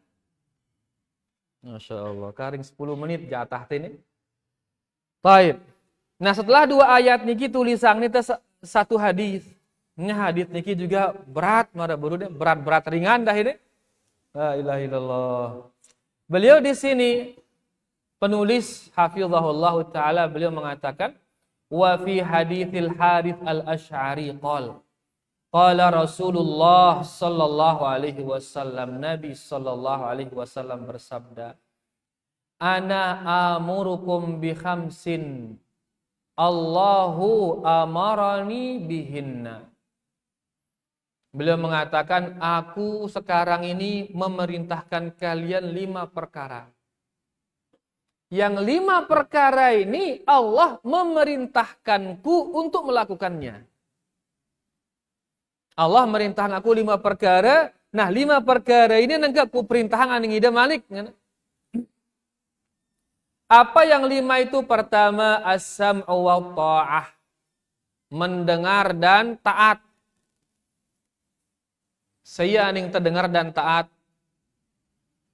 Masya Allah, karing 10 menit jatah ini. Baik. Nah, setelah dua ayat niki tulisan ini satu hadis. Ini hadis niki juga berat, mara buru berat ringan dah ini. La ilaha illallah. Beliau di sini penulis hafizahullah taala beliau mengatakan wa fi haditsil Harits al-Asy'ari qala Rasulullah sallallahu alaihi wasallam, Nabi sallallahu alaihi wasallam bersabda, ana amurukum bi khamsin Allahu amarani bihinna. Beliau mengatakan, aku sekarang ini memerintahkan kalian 5 perkara. Yang 5 perkara ini Allah memerintahkanku untuk melakukannya. Allah merintahkan aku 5 perkara. Nah, 5 perkara ini nanti aku perintahkan yang ida malik. Apa yang 5 itu? Pertama, as-sam'u wa ta'ah. Mendengar dan taat. Saya yang terdengar dan taat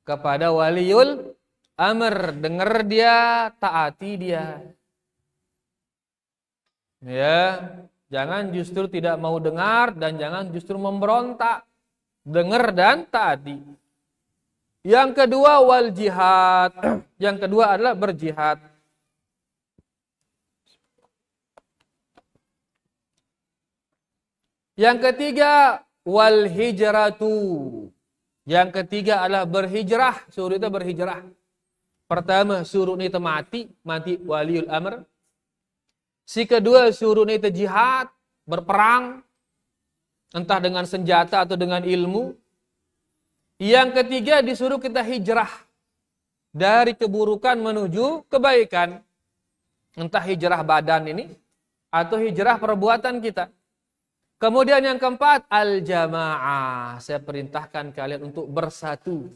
kepada waliul amr, dengar dia, taati dia. Ya, jangan justru tidak mau dengar dan jangan justru memberontak. Dengar dan taati. Yang kedua wal jihad. Yang kedua adalah berjihad. Yang ketiga wal hijratu. Yang ketiga adalah berhijrah. Suruh itu berhijrah. Pertama suruh itu mati waliul amr. Si kedua suruh itu jihad, berperang. entah dengan senjata atau dengan ilmu. Yang ketiga, disuruh kita hijrah dari keburukan menuju kebaikan. Entah hijrah badan ini atau hijrah perbuatan kita. Kemudian yang keempat, al-jamaah. Saya perintahkan kalian untuk bersatu.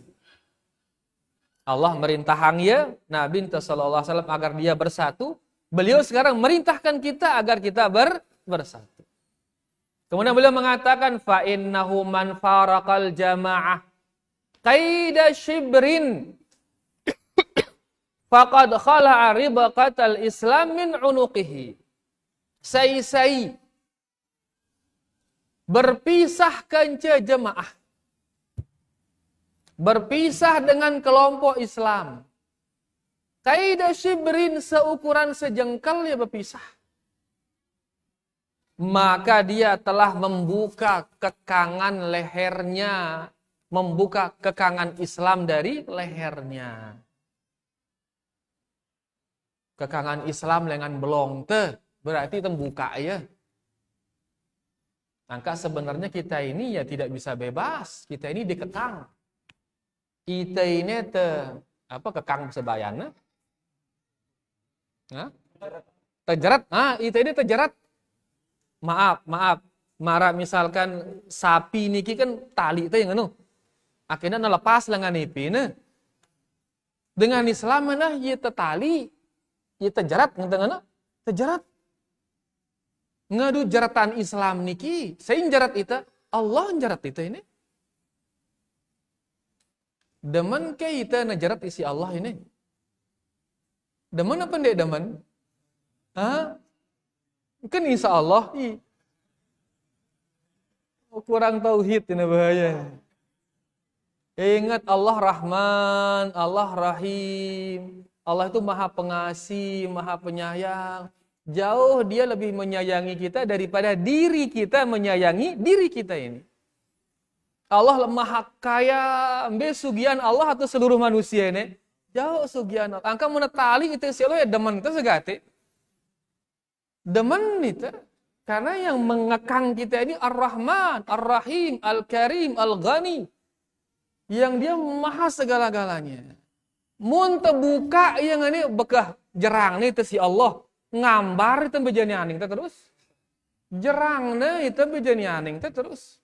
Allah merintahkan ya Nabi sallallahu alaihi wasallam agar dia bersatu. Beliau sekarang merintahkan kita agar kita bersatu. Kemudian beliau mengatakan fa innahu man faraqal jamaah qaida shibrin faqad khala'a ribaqatal islam min unuqihi. Sai berpisah kenca jemaah, berpisah dengan kelompok Islam. Qaida shibrin, seukuran sejengkal dia berpisah. Maka dia telah membuka kekangan lehernya, membuka kekangan Islam dari lehernya. Kekangan Islam dengan belong te, berarti tembuka ya. Maka sebenarnya kita ini ya tidak bisa bebas, kita ini dikekang. Kita ini kekang sebayana? Terjerat. Kita ini terjerat. Maaf. Marah misalkan sapi niki kan tali itu yang akhirnya lepas lengan ipina. Dengan Islam mana ya tali, ya terjerat terjerat. Ngadu jeratan Islam niki, saya jerat itu, Allah jerat itu ini. Demen ke kita najarat isi Allah ini? Demen apa ndak demen? Kan insya Allah. Kurang tauhid ini bahaya. Ingat Allah Rahman, Allah Rahim. Allah itu Maha Pengasih, Maha Penyayang. Jauh dia lebih menyayangi kita daripada diri kita menyayangi diri kita ini. Allah Maha Kaya, sugian Allah atau seluruh manusia ini. Jauh sugian Allah. Angka menetali itu si Allah ya demen itu segate. Demen itu. Karena yang mengekang kita ini Ar-Rahman, Ar-Rahim, Al-Karim, Al-Ghani. Yang dia maha segala-galanya. Mun terbuka yang ini bekah jerang nih itu si Allah. Ngambar itu bejani aning terus. Jerangnya itu bejani aning terus.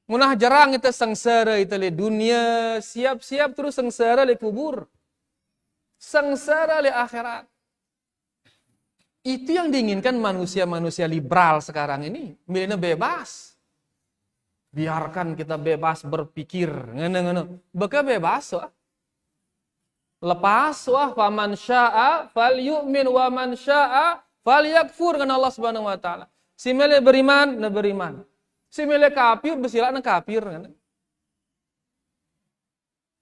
Munah jerang itu sengsara itu li dunia, siap-siap terus sengsara li kubur. Sengsara li akhirat. Itu yang diinginkan manusia-manusia liberal sekarang ini. Milihnya bebas. Biarkan kita bebas berpikir. Ngene-ngene. Beka bebas wah. Lepas wah faman syaa falyu'min wa man syaa falyakfur kan Allah Subhanahu wa taala. Si milih beriman, na beriman. Si milih kafir, bersila na kafir kan.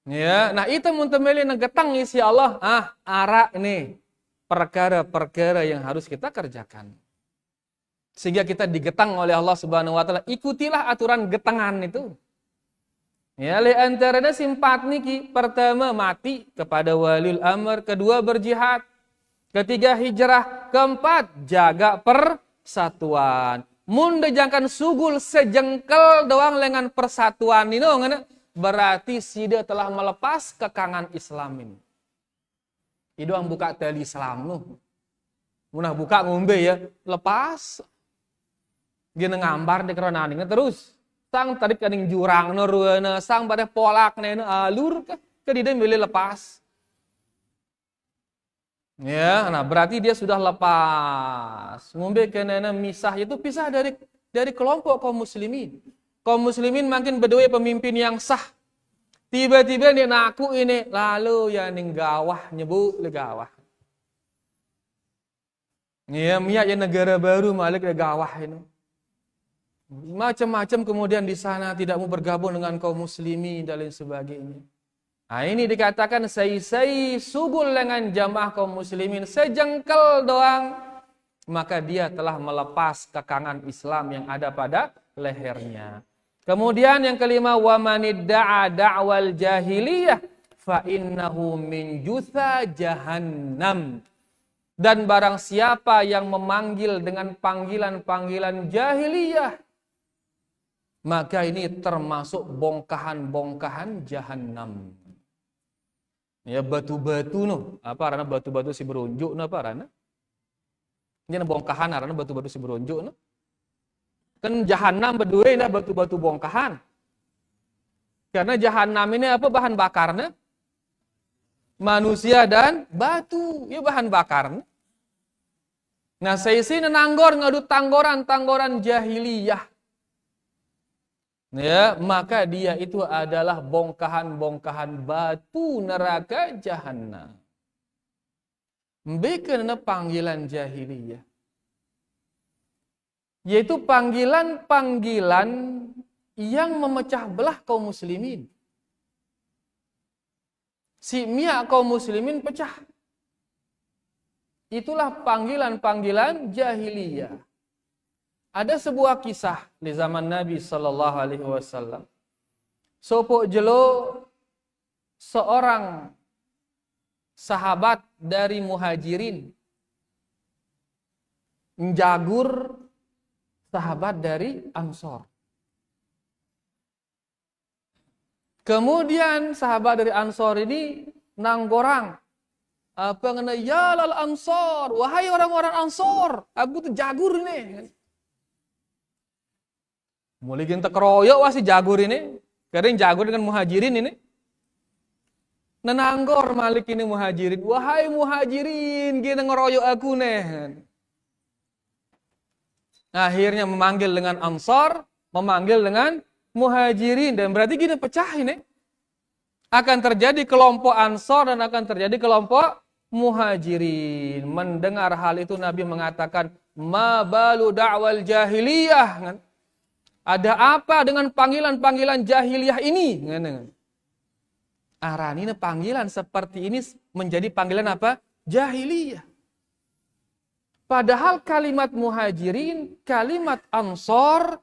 Ya, nah itu mun milih na getang isi Allah, ara ini perkara-perkara yang harus kita kerjakan. Sehingga kita digetang oleh Allah Subhanahu wa taala. Ikutilah aturan getangan itu. Ya, li antaranya simpat niki. Pertama mati kepada waliul amr, kedua berjihad, ketiga hijrah, keempat jaga persatuan. Mun jangan sugul sejengkel doang dengan persatuan ini berarti sida telah melepas kekangan Islam ini. Itu yang buka tali Islam loh. Munah buka ngombe ya, lepas. Gini ngambar di keronaning terus. Sang tadi kaning jurang neruana, sang pada polak nene alur ke dia milih lepas. Ya, nah berarti dia sudah lepas. Ngombe ke nene misah itu pisah dari kelompok kaum muslimin. Kaum muslimin makin berdua pemimpin yang sah. Tiba-tiba dia naku ini lalu ya ning gawah nyebut le gawah. Ya, miak ya negara baru malik le gawah ini. Macam-macam kemudian di sana tidak mau bergabung dengan kaum muslimin dan lain sebagainya. Nah ini dikatakan sai sugul dengan jamaah kaum muslimin sejengkal doang, maka dia telah melepas kekangan Islam yang ada pada lehernya. Kemudian yang kelima, wa manidda'a da'wal jahiliyah fa innahu min jutha jahannam. Dan barang siapa yang memanggil dengan panggilan-panggilan jahiliyah, maka ini termasuk bongkahan-bongkahan jahanam. Ya batu-batu no, apa karena batu-batu si berunjuk no apa karena? Ini bongkahan karena batu-batu si berunjuk no. Kan jahanam berdua ini batu-batu bongkahan. Karena jahanam ini apa bahan bakarnya? Manusia dan batu, ya bahan bakarnya. Nah, saya sih nanggor ngadu tanggoran jahiliyah. Ya, maka dia itu adalah bongkahan-bongkahan batu neraka jahanam. Bikin panggilan jahiliyah. Yaitu panggilan-panggilan yang memecah belah kaum muslimin. Si miak kaum muslimin pecah. Itulah panggilan-panggilan jahiliyah. Ada sebuah kisah di zaman Nabi sallallahu alaihi wasallam. Sopo jelo seorang sahabat dari Muhajirin menjagur sahabat dari Ansor. Kemudian sahabat dari Ansor ini nanggorang apa ngena ya lal Ansor, wahai orang-orang Ansor, aku tuh jagur ini. Mulai kita keroyok wasi jagur ini, karena jagur dengan Muhajirin ini. Nenanggor malik ini Muhajirin, wahai Muhajirin, gini ngeroyok aku nih. Akhirnya memanggil dengan Ansor, memanggil dengan Muhajirin, dan berarti gini pecah ini. Akan terjadi kelompok Ansor dan akan terjadi kelompok Muhajirin. Mendengar hal itu Nabi mengatakan, ma balu da'wal jahiliyah. Ada apa dengan panggilan-panggilan jahiliyah ini? Arani panggilan seperti ini menjadi panggilan apa? Jahiliyah. Padahal kalimat Muhajirin, kalimat Ansor,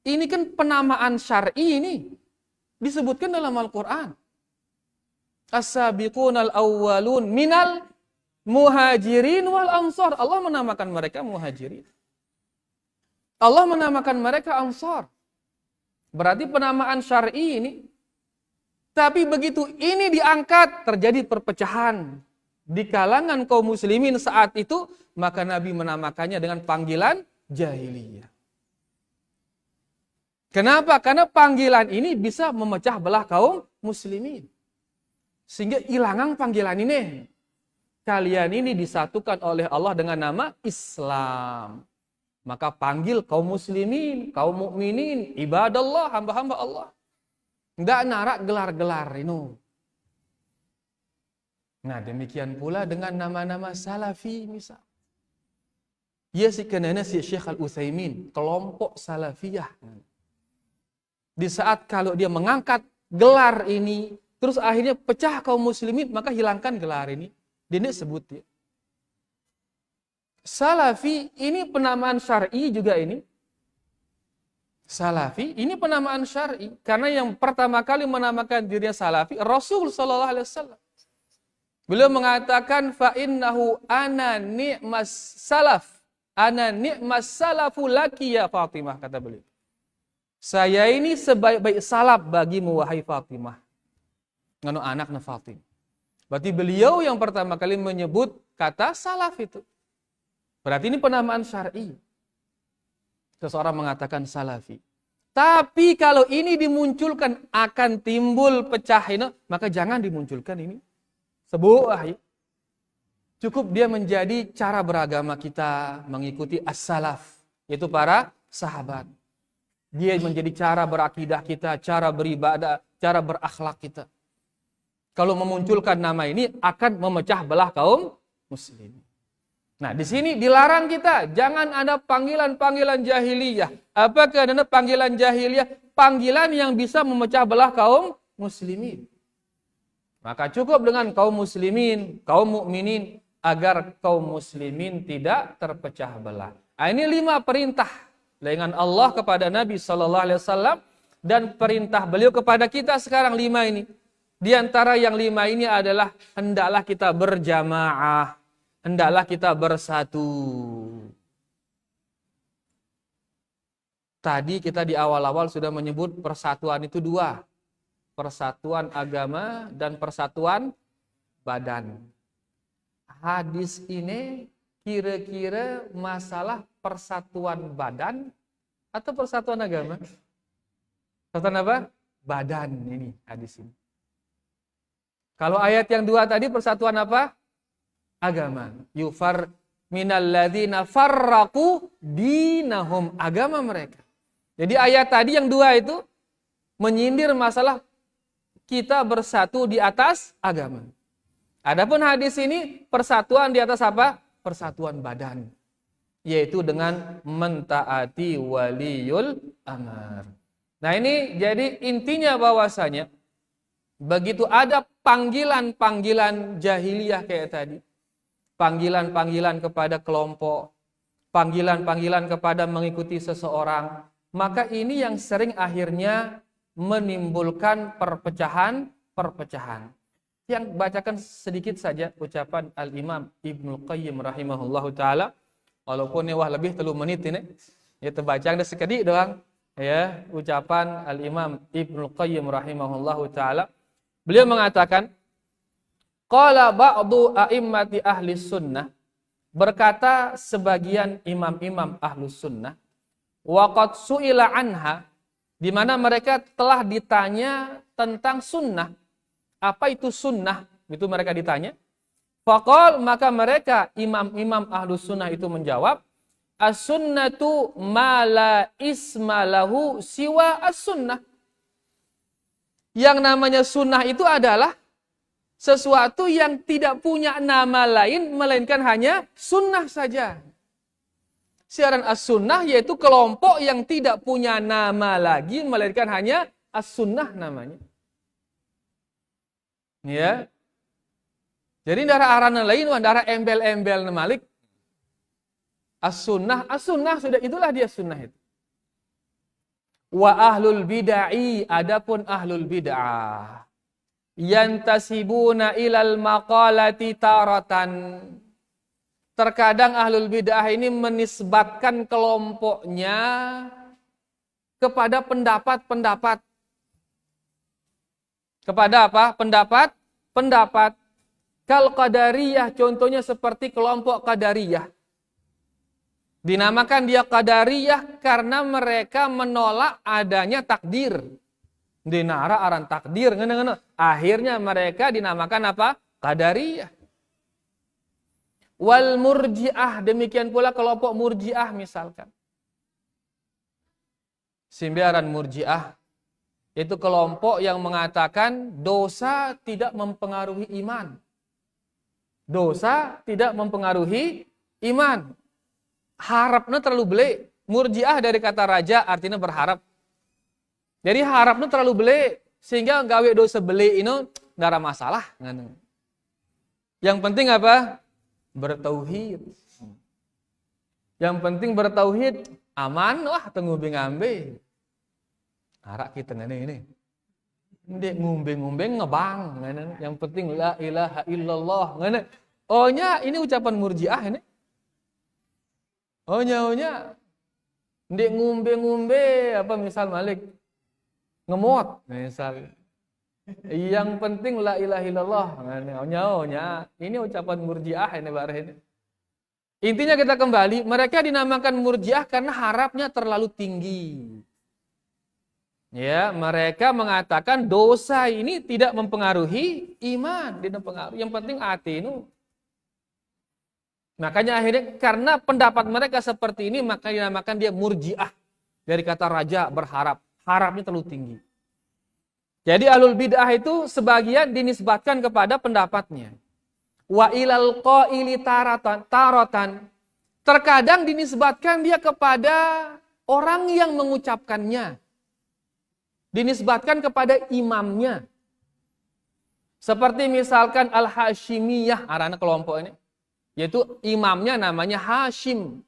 ini kan penamaan syar'i ini. Disebutkan dalam Al-Quran. As-sabiqunal awwalun minal muhajirin wal ansor. Allah menamakan mereka muhajirin. Allah menamakan mereka ansor. Berarti penamaan syar'i ini. Tapi begitu ini diangkat, terjadi perpecahan di kalangan kaum muslimin saat itu, maka Nabi menamakannya dengan panggilan jahiliyah. Kenapa? Karena panggilan ini bisa memecah belah kaum muslimin. Sehingga hilangan panggilan ini. Kalian ini disatukan oleh Allah dengan nama Islam. Maka panggil kaum muslimin, kaum mukminin, ibadallah, hamba-hamba Allah. Tidak narak gelar-gelar ini. Nah demikian pula dengan nama-nama salafi misal. Ya si kenana si Syekh Al-Utsaimin, kelompok salafiyah. Di saat kalau dia mengangkat gelar ini, terus akhirnya pecah kaum muslimin, maka hilangkan gelar ini. Dia sebut ya. Salafi ini penamaan syar'i juga ini. Salafi ini penamaan syar'i karena yang pertama kali menamakan dirinya salafi Rasul sallallahu alaihi wasallam. Beliau mengatakan fa innahu ana ni'mas salaf. Ana ni'mas salafu laki ya Fatimah, kata beliau. Saya ini sebaik-baik salaf bagimu wahai Fatimah. Nganu anaknya Fatimah. Berarti beliau yang pertama kali menyebut kata salaf itu. Berarti ini penamaan syar'i. Seseorang mengatakan salafi. Tapi kalau ini dimunculkan akan timbul pecah ini, maka jangan dimunculkan ini. Sebuah cukup dia menjadi cara beragama kita mengikuti as-salaf, yaitu para sahabat. Dia menjadi cara berakidah kita, cara beribadah, cara berakhlak kita. Kalau memunculkan nama ini akan memecah belah kaum muslimin. Nah, di sini dilarang kita jangan ada panggilan-panggilan jahiliyah. Apakah ada panggilan jahiliyah? Panggilan yang bisa memecah belah kaum muslimin. Maka cukup dengan kaum muslimin, kaum mukminin agar kaum muslimin tidak terpecah belah. Nah, ini 5 perintah dengan Allah kepada Nabi sallallahu alaihi wasallam dan perintah beliau kepada kita sekarang 5 ini. Di antara yang 5 ini adalah hendaklah kita berjamaah, hendaklah kita bersatu. Tadi kita di awal-awal sudah menyebut persatuan itu dua. Persatuan agama dan persatuan badan. Hadis ini kira-kira masalah persatuan badan atau persatuan agama? Persatuan apa? Badan ini hadis ini. Kalau ayat yang dua tadi persatuan apa? Agama. Yufar minal ladzina farraqu dinahum, agama mereka. Jadi ayat tadi yang dua itu menyindir masalah kita bersatu di atas agama. Adapun hadis ini persatuan di atas apa? Persatuan badan. Yaitu dengan mentaati waliyul amr. Nah ini jadi intinya bahwasanya begitu ada panggilan-panggilan jahiliyah kayak tadi. Panggilan-panggilan kepada kelompok. Panggilan-panggilan kepada mengikuti seseorang. Maka ini yang sering akhirnya menimbulkan perpecahan. Yang bacakan sedikit saja ucapan Al-Imam Ibnul Qayyim rahimahullahu ta'ala. Walaupun ini lebih 3 menit ini. Ya terbacang dah sekali doang. Ya, ucapan Al-Imam Ibnul Qayyim rahimahullahu ta'ala. Beliau mengatakan, qala ba'du a'immati ahli sunnah. Berkata sebagian imam-imam ahli sunnah. Waqad su'ila anha, di mana mereka telah ditanya tentang sunnah. Apa itu sunnah? Itu mereka ditanya. Faqal, maka mereka imam-imam ahlus sunnah itu menjawab, as-sunnatu ma la isma lahu siwa as-sunnah. Yang namanya sunnah itu adalah sesuatu yang tidak punya nama lain melainkan hanya sunnah saja. Siaran as-sunnah yaitu kelompok yang tidak punya nama lagi melainkan hanya as-sunnah namanya. Ya. Jadi darah arana lain darah embel-embel malik. As-sunnah sudah itulah dia sunnah itu. Wa ahlul bid'ah, adapun ahlul bid'ah yantasibuna ilal maqalati taratan. Terkadang ahlul bid'ah ini menisbatkan kelompoknya kepada pendapat-pendapat. Kepada apa? Pendapat. Kal qadariyah, contohnya seperti kelompok qadariyah. Dinamakan dia qadariyah karena mereka menolak adanya takdir. Dinara aran takdir. Akhirnya mereka dinamakan apa? Qadariyah. Wal murji'ah, demikian pula kelompok murji'ah misalkan. Simbiaran murji'ah, itu kelompok yang mengatakan dosa tidak mempengaruhi iman. Dosa tidak mempengaruhi iman. Harapnya terlalu beli. Murji'ah dari kata raja artinya berharap. Jadi harapnya terlalu beli. Sehingga gawe dosa beli ini tidak ada masalah. Yang penting apa? Bertauhid. Yang penting bertauhid, aman wah tengumbe ngambe. Arak kita ini. Ndek ngumbe-ngumbe ngebang. Yang penting la ilaha illallah. Ohnya ini ucapan murji'ah ini. Ohnya. Ndek ngumbe-ngumbe apa misal Malik ngemot misal. Yang penting la ilaha illallah. Ohnya. Ini ucapan murji'ah ini bareh ini. Intinya kita kembali, mereka dinamakan murji'ah karena harapnya terlalu tinggi. Ya, mereka mengatakan dosa ini tidak mempengaruhi iman, tidak mempengaruhi. Yang penting hati itu. Makanya akhirnya karena pendapat mereka seperti ini, maka dinamakan dia murji'ah. Dari kata raja berharap, harapnya terlalu tinggi. Jadi ahlul bid'ah itu sebagian dinisbatkan kepada pendapatnya. Wa ilal qaili taratan. Terkadang dinisbatkan dia kepada orang yang mengucapkannya. Dinisbatkan kepada imamnya. Seperti misalkan Al-Hashimiyah, arana kelompok ini. Yaitu imamnya namanya Hashim.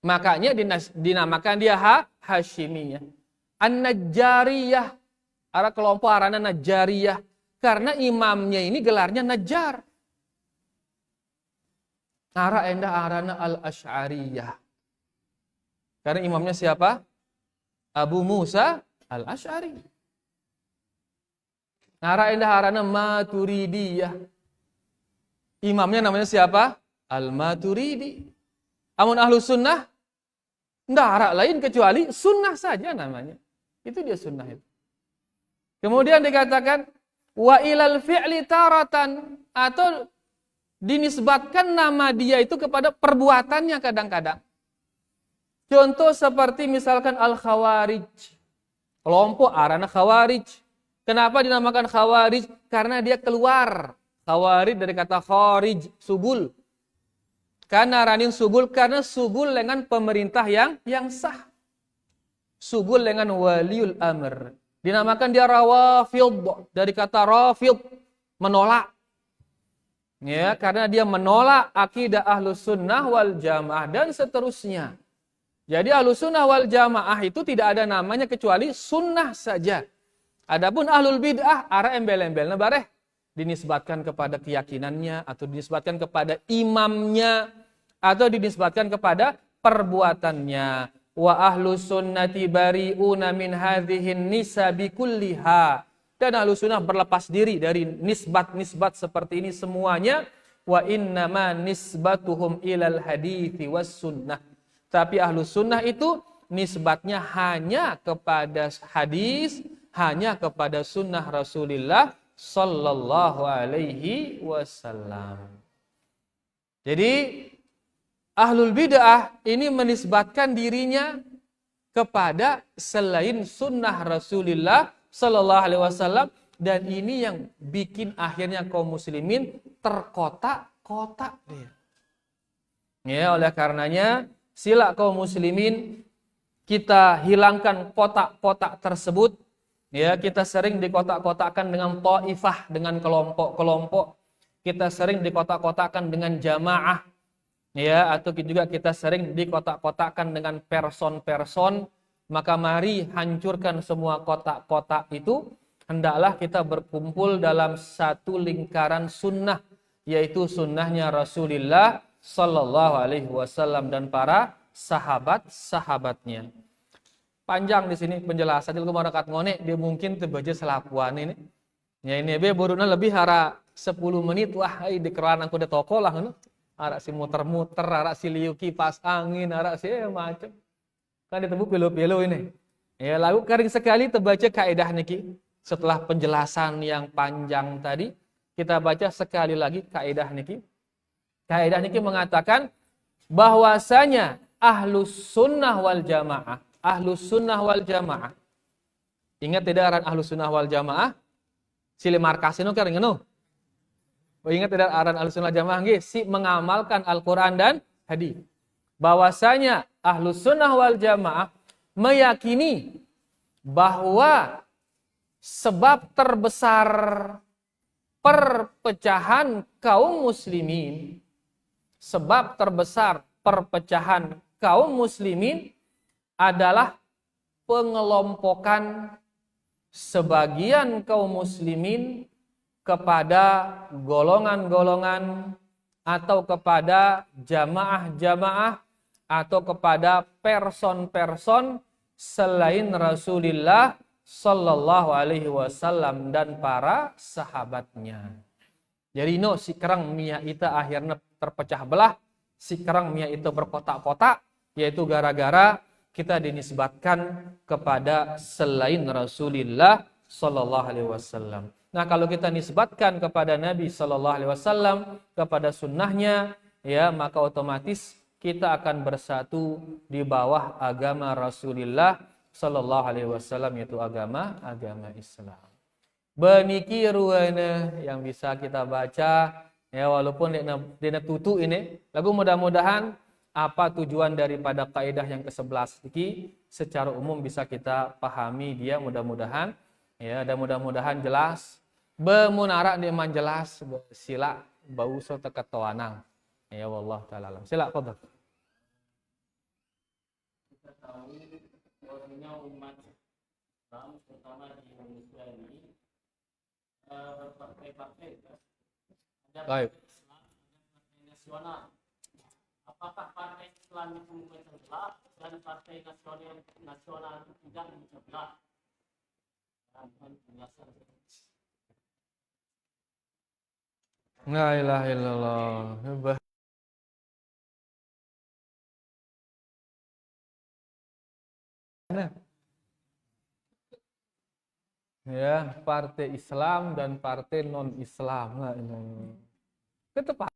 Makanya dinamakan dia Hashimiyah. An-Najjariyah, arah kelompok arana Najjariyah. Karena imamnya ini gelarnya Najjar. Arah endah arana Al-Asy'ariyah. Karena imamnya siapa? Abu Musa Al-Asy'ari. Nara indah harana Maturidiyah. Imamnya namanya siapa? Al-Maturidi. Amun ahlu sunnah, nggak ada lain kecuali sunnah saja namanya. Itu dia sunnah itu. Kemudian dikatakan, wa ilal fi'li taratan, atau dinisbatkan nama dia itu kepada perbuatannya kadang-kadang. Contoh seperti misalkan Al-Khawarij. Kelompok arana Khawarij. Kenapa dinamakan Khawarij? Karena dia keluar. Khawarij dari kata kharij, subul. Karena ranin subul, karena subul dengan pemerintah yang sah. Subul dengan waliul amr. Dinamakan dia rawafid dari kata rafid, menolak. Ya, karena dia menolak akidah Ahlus Sunnah wal Jamaah dan seterusnya. Jadi Ahlus Sunnah wal Jamaah itu tidak ada namanya kecuali sunnah saja. Adapun Ahlul Bid'ah arah embel-embelna bareh dinisbatkan kepada keyakinannya atau dinisbatkan kepada imamnya atau dinisbatkan kepada perbuatannya. Wa ahlus sunnati bari'una min hadhihin nisabi kulliha. Dan ahlus sunnah berlepas diri dari nisbat-nisbat seperti ini semuanya. Wa innama nisbatuhum ilal hadithi was sunnah. Tapi ahlus sunnah itu nisbatnya hanya kepada hadis, hanya kepada sunnah Rasulullah sallallahu alaihi wasallam. Jadi ahlul bid'ah ini menisbatkan dirinya kepada selain sunnah Rasulullah sallallahu alaihi wasallam, dan ini yang bikin akhirnya kaum muslimin terkotak-kotak dia. Ya, oleh karenanya sila kaum muslimin kita hilangkan kotak-kotak tersebut. Ya, kita sering dikotak-kotakkan dengan taifah, dengan kelompok-kelompok. Kita sering dikotak-kotakkan dengan jamaah. Ya, atau juga kita sering dikotak-kotakkan dengan person-person. Maka mari hancurkan semua kotak-kotak itu. Hendaklah kita berkumpul dalam satu lingkaran sunnah, yaitu sunnahnya Rasulullah sallallahu alaihi wasallam dan para sahabat-sahabatnya. Panjang di sini penjelasan kalau mau dekat ngone dia mungkin terbaca selapuan ini. Ya ini be boruna lebih hara 10 menit wah di keran aku de toko lah ngono. Ara si muter-muter, ara si liu kipas angin, ara si macam. Kan ditebuk belo-belo ini. Ya lalu kering sekali terbaca kaidah niki. Setelah penjelasan yang panjang tadi, kita baca sekali lagi kaidah niki. Kaidah niki mengatakan bahwasanya ahlus sunnah wal jamaah, ahlus sunnah wal jamaah. Ingat tidak aran ahlus sunnah wal jamaah? Sili markasino kan ngono. Oh, ingat tidak aran ahlus sunnah jamaah nggih si mengamalkan Al-Qur'an dan hadis. Bahwasanya ahlus sunnah wal jamaah meyakini bahwa sebab terbesar perpecahan kaum muslimin, sebab terbesar perpecahan kaum muslimin adalah pengelompokan sebagian kaum muslimin kepada golongan-golongan atau kepada jamaah-jamaah atau kepada person-person selain Rasulullah sallallahu alaihi wasallam dan para sahabatnya. Jadi no si kerang mia ita akhirnya terpecah belah, si kerang mia itu berkotak-kotak, yaitu gara-gara kita dinisbatkan kepada selain Rasulullah sallallahu alaihi wasallam. Nah, kalau kita nisbatkan kepada Nabi sallallahu alaihi wasallam, kepada sunnahnya, ya, maka otomatis kita akan bersatu di bawah agama Rasulullah sallallahu alaihi wasallam, yaitu agama Islam. Beniki ruana yang bisa kita baca, ya, walaupun dina tutu ini, lagu mudah-mudahan apa tujuan daripada kaidah yang ke-11 ini secara umum bisa kita pahami dia, mudah-mudahan, ya, dan mudah-mudahan jelas. Bemunara dia man jelas sila bau so teka tawanang. Ya wallah taala alam. Sila qadar. Kita tahu bahwasanya umat Islam terutama di Indonesia ini berpartai-partai. Ada partai Islam, ada partai nasional, Apakah partai Islam itu memecah belah dan partai nasional itu tidak memecah belah? Penjelasan. La ilaha illallah. Ya, partai Islam dan partai non-Islam. La ilaha illallah. Tetap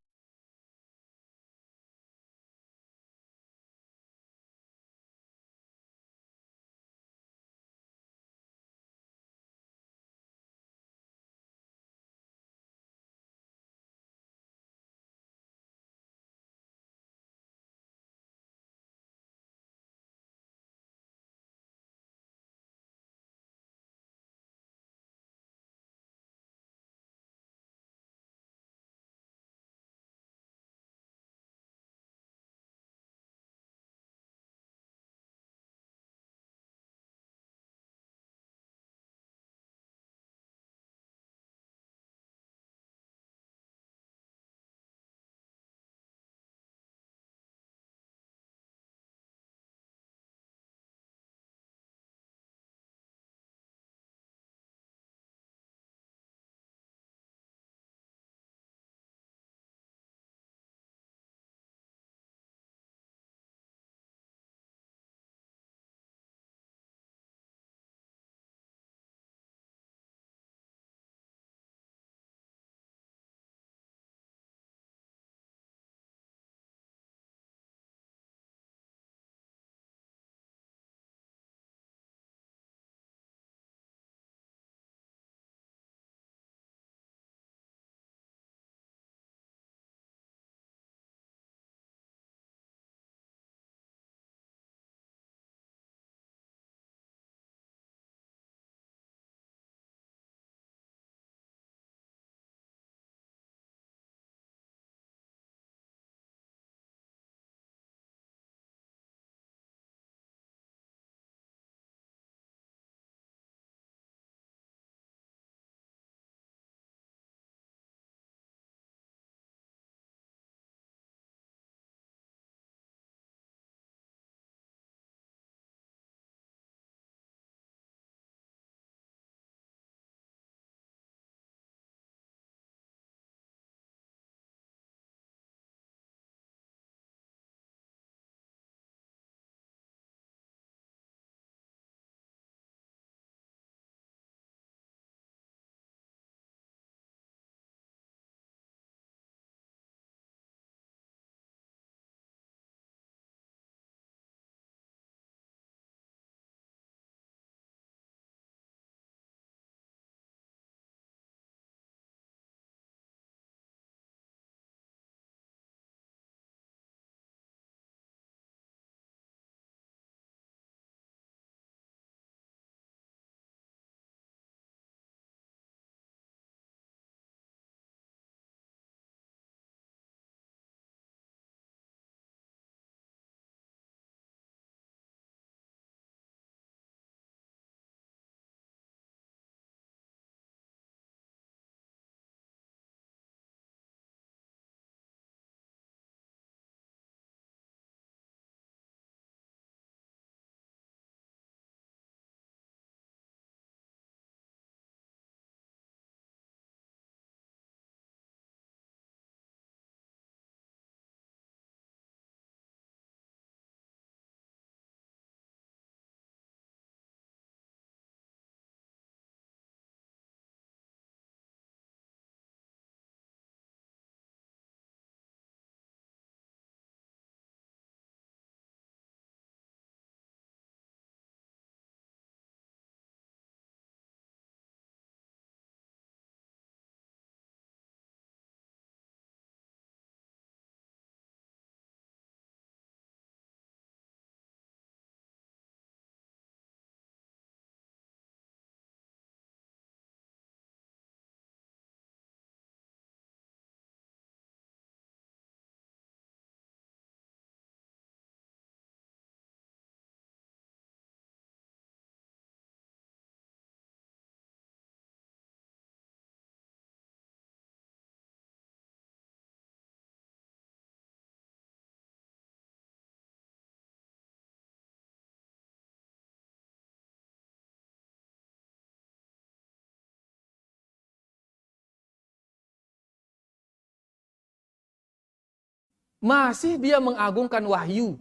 masih dia mengagungkan wahyu.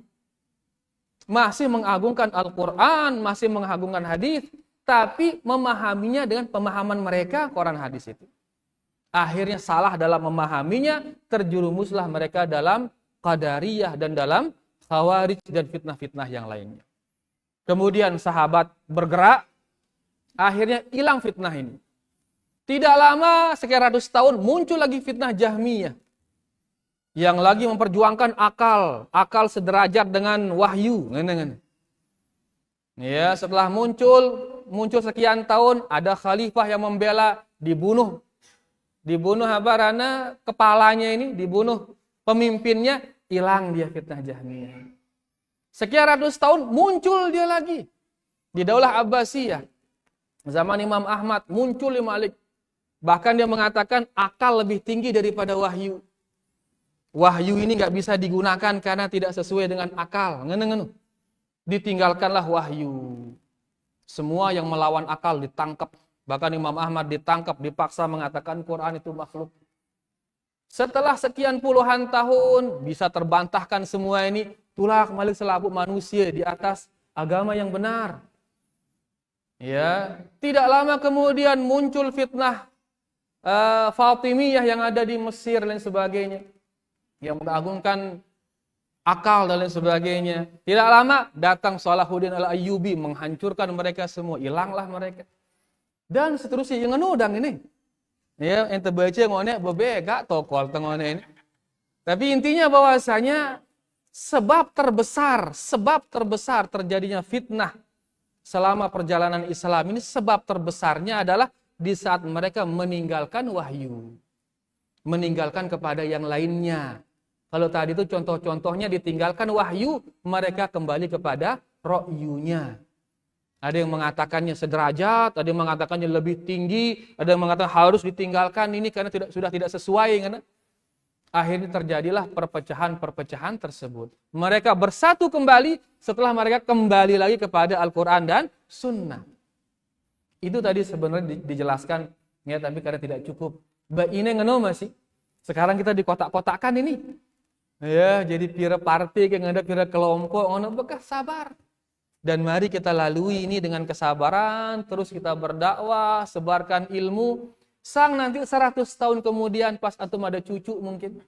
Masih mengagungkan Al-Quran, masih mengagungkan hadis, tapi memahaminya dengan pemahaman mereka Quran hadis itu. Akhirnya salah dalam memahaminya, terjerumuslah mereka dalam Qadariyah dan dalam Khawarij dan fitnah-fitnah yang lainnya. Kemudian sahabat bergerak, akhirnya hilang fitnah ini. Tidak lama, sekian ratus tahun, muncul lagi fitnah Jahmiyah. Yang lagi memperjuangkan akal sederajat dengan wahyu. Ya, setelah muncul sekian tahun, ada khalifah yang membela, dibunuh Habarana, kepalanya ini dibunuh, pemimpinnya, hilang dia fitnah Jahmiyah. Sekian ratus tahun muncul dia lagi. Di Daulah Abbasiyah, zaman Imam Ahmad, muncul Imam Malik. Bahkan dia mengatakan akal lebih tinggi daripada wahyu. Wahyu ini nggak bisa digunakan karena tidak sesuai dengan akal. Ditinggalkanlah wahyu. Semua yang melawan akal ditangkap. Bahkan Imam Ahmad ditangkap, dipaksa mengatakan Quran itu makhluk. Setelah sekian puluhan tahun, bisa terbantahkan semua ini, itulah kembali selaku manusia di atas agama yang benar. Ya, tidak lama kemudian muncul fitnah Fatimiyah yang ada di Mesir dan sebagainya, yang mengagungkan akal dan lain sebagainya. Tidak lama datang Salahuddin Al-Ayyubi menghancurkan mereka semua, hilanglah mereka. Dan seterusnya yang ngenudang ini. Ya, ente baca ngone bebegak tokol tengone ini. Tapi intinya bahwasanya sebab terbesar terjadinya fitnah selama perjalanan Islam ini, sebab terbesarnya adalah di saat mereka meninggalkan wahyu. Meninggalkan kepada yang lainnya. Kalau tadi itu contoh-contohnya ditinggalkan wahyu, mereka kembali kepada ro'yunya. Ada yang mengatakannya sederajat, ada yang mengatakannya lebih tinggi, ada yang mengatakan harus ditinggalkan ini karena sudah tidak sesuai. Karena akhirnya terjadilah perpecahan-perpecahan tersebut. Mereka bersatu kembali setelah mereka kembali lagi kepada Al-Quran dan Sunnah. Itu tadi sebenarnya dijelaskan, ya, tapi karena tidak cukup. Ini ngeno masih. Sekarang kita dikotak-kotakkan ini. Ya, jadi pira partai, yang ada pira kelompok, ngono bekas sabar. Dan mari kita lalui ini dengan kesabaran, terus kita berdakwah, sebarkan ilmu. Sang nanti 100 tahun kemudian pas antum ada cucu mungkin.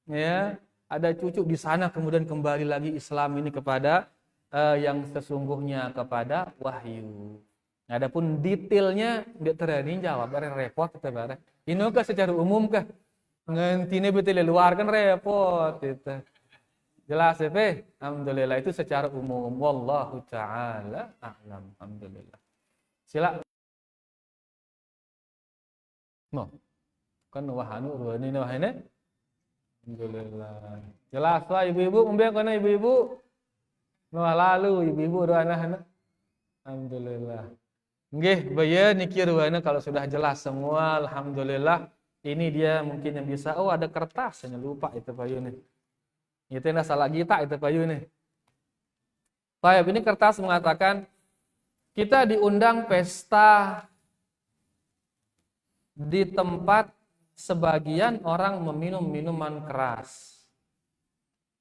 Ya, ada cucu di sana kemudian kembali lagi Islam ini kepada yang sesungguhnya, kepada wahyu. Adapun detailnya tidak terjadi jawab, repot kita bareng. Ini kah secara umum kah? Ngentine betul luar kan repot itu. Jelas ya, Pe? Alhamdulillah itu secara umum. Wallahu ta'ala a'lam. Alhamdulillah. Sila. No. Kan wahanu ruani wahane. Alhamdulillah. Jelas lah ibu-ibu, umbian kana ibu-ibu. Nuh lalu ibu-ibu ruana. Alhamdulillah. Nggih, baye niki ruana kalau sudah jelas semua, alhamdulillah. Ini dia mungkin yang bisa, oh ada kertas, hanya lupa itu payu nih. Itu yang salah kita itu payu nih. Baik, ini kertas mengatakan kita diundang pesta di tempat sebagian orang meminum minuman keras.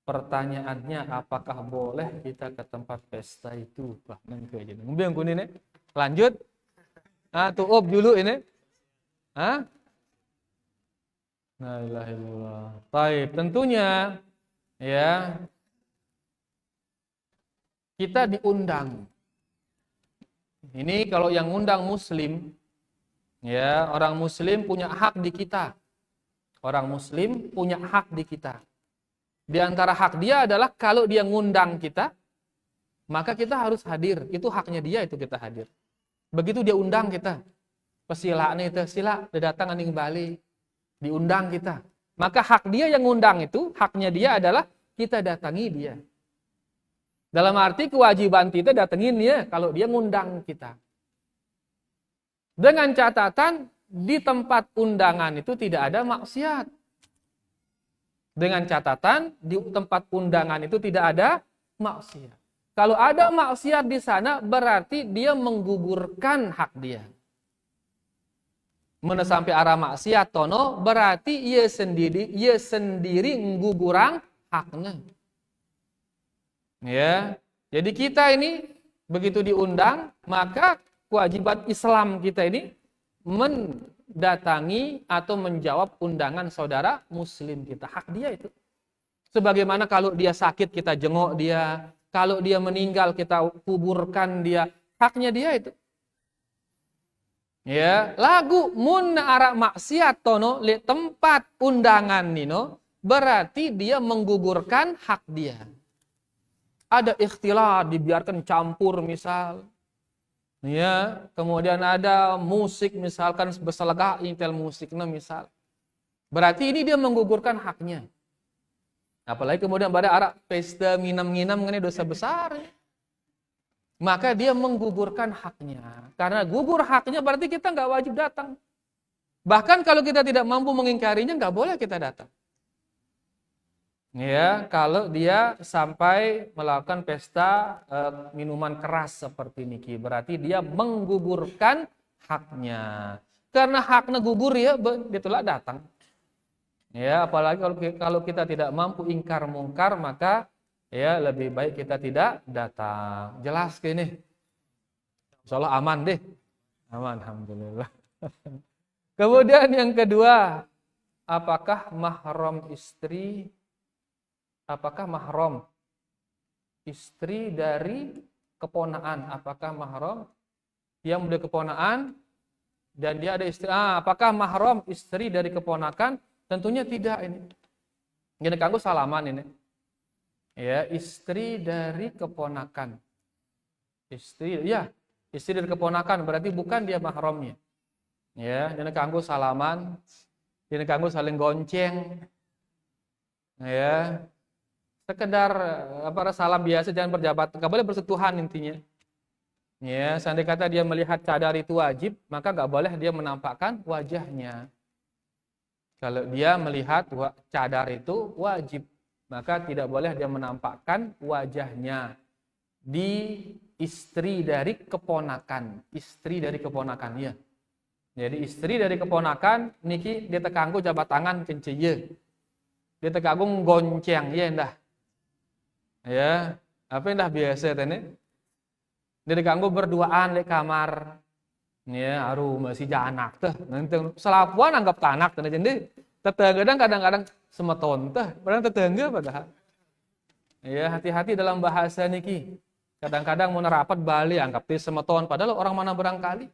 Pertanyaannya, apakah boleh kita ke tempat pesta itu? Wah, nanti aja. Ngomong kuning nih. Lanjut. Tuup dulu ini. La ilaha illallah. Baik, tentunya ya kita diundang. Ini kalau yang undang muslim, ya, orang muslim punya hak di kita. Orang muslim punya hak di kita. Di antara hak dia adalah kalau dia ngundang kita, maka kita harus hadir. Itu haknya dia, itu kita hadir. Begitu dia undang kita, pesila nih itu sila datang aning Bali, diundang kita. Maka hak dia yang ngundang itu, haknya dia adalah kita datangi dia. Dalam arti kewajiban kita datengin dia kalau dia ngundang kita. Dengan catatan di tempat undangan itu tidak ada maksiat. Dengan catatan di tempat undangan itu tidak ada maksiat. Kalau ada maksiat di sana berarti dia menggugurkan hak dia. Mana sampai arah maksiat tono berarti ia sendiri menggugurang haknya. Ya. Jadi kita ini begitu diundang, maka kewajiban Islam kita ini mendatangi atau menjawab undangan saudara muslim kita. Hak dia itu. Sebagaimana kalau dia sakit kita jenguk dia, kalau dia meninggal kita kuburkan dia, haknya dia itu. Ya, lagu mun ara maksiat tono li tempat undangan nino berarti dia menggugurkan hak dia. Ada ikhtilat dibiarkan campur misal. Ya, kemudian ada musik misalkan beselegah intel musiknya misal. Berarti ini dia menggugurkan haknya. Apalagi kemudian pada arah pesta nginam-nginam ini dosa besar. Maka dia menggugurkan haknya. Karena gugur haknya berarti kita nggak wajib datang. Bahkan kalau kita tidak mampu mengingkarinya nggak boleh kita datang. Ya, kalau dia sampai melakukan pesta minuman keras seperti niki, berarti dia menggugurkan haknya. Karena haknya gugur ya, ditulah datang. Ya, apalagi kalau kita tidak mampu ingkar mungkar, maka ya lebih baik kita tidak datang. Jelas gini. Insyaallah aman deh. Aman, alhamdulillah. Kemudian yang kedua, apakah mahram istri dari keponaan? Apakah mahram yang udah keponaan dan dia ada istri? Apakah mahram istri dari keponakan? Tentunya tidak ini. Gini kanggo salaman ini. Ya, istri dari keponakan. Istri dari keponakan berarti bukan dia mahramnya. Ya, gini kanggo salaman, gini kanggo saling gonceng. Ya. Sekedar salam biasa, jangan berjabat, enggak boleh bersentuhan intinya. Ya, seandainya kata dia melihat cadar itu wajib, maka enggak boleh dia menampakkan wajahnya. Kalau dia melihat cadar itu wajib, maka tidak boleh dia menampakkan wajahnya di istri dari keponakan. Istri dari keponakan, ya. Jadi istri dari keponakan, niki dia tekanggu jabat tangan kenceye. Dia tekanggu gonceng, ya endah. Ya, apa endah biasa tadi? Dia tekanggu berduaan di kamar. Ya, aru masih anak teh. Nanti selapuan anggap anak teh jadi tetangga kadang-kadang semeton teh, padahal tetangga padahal. Ya, hati-hati dalam bahasa niki. Kadang-kadang mau nerapat bali anggap teh semeton padahal orang mana barangkali.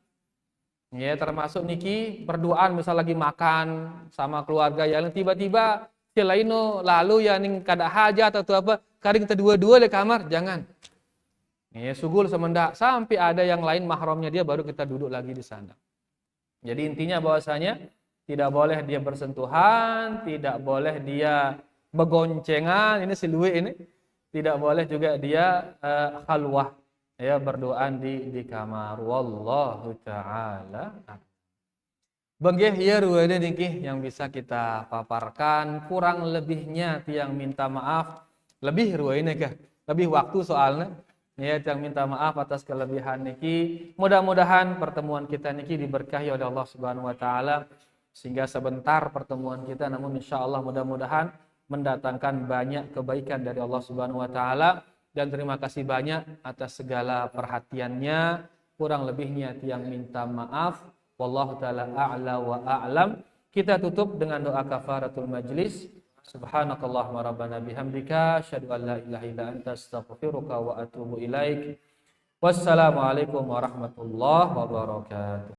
Ya, termasuk niki berduaan misal lagi makan sama keluarga yang tiba-tiba si laino lalu ya ning kada hajat atau apa, karing kedua-dua di kamar, jangan. Ya, sugul semendak sampai ada yang lain mahramnya dia baru kita duduk lagi di sana. Jadi intinya bahwasanya tidak boleh dia bersentuhan, tidak boleh dia begoncengan, ini si Lui ini. Tidak boleh juga dia khalwah, ya berdoaan di kamar. Wallahu taala. Benggih ya ruwede niki yang bisa kita paparkan, kurang lebihnya tiang minta maaf. Lebih ruwede kah? Lebih waktu soalnya. Ya, yang minta maaf atas kelebihan niki. Mudah-mudahan pertemuan kita niki diberkahi oleh Allah Subhanahu wa taala sehingga sebentar pertemuan kita namun insyaallah mudah-mudahan mendatangkan banyak kebaikan dari Allah Subhanahu wa taala dan terima kasih banyak atas segala perhatiannya. Kurang lebihnya tiang minta maaf. Wallahu taala a'la wa a'lam. Kita tutup dengan doa kafaratul majlis. Subhanakallahumma rabbana bihamdika asyhadu an la ilaha illa anta astaghfiruka wa atubu ilaik. Wassalamualaikum warahmatullahi wabarakatuh.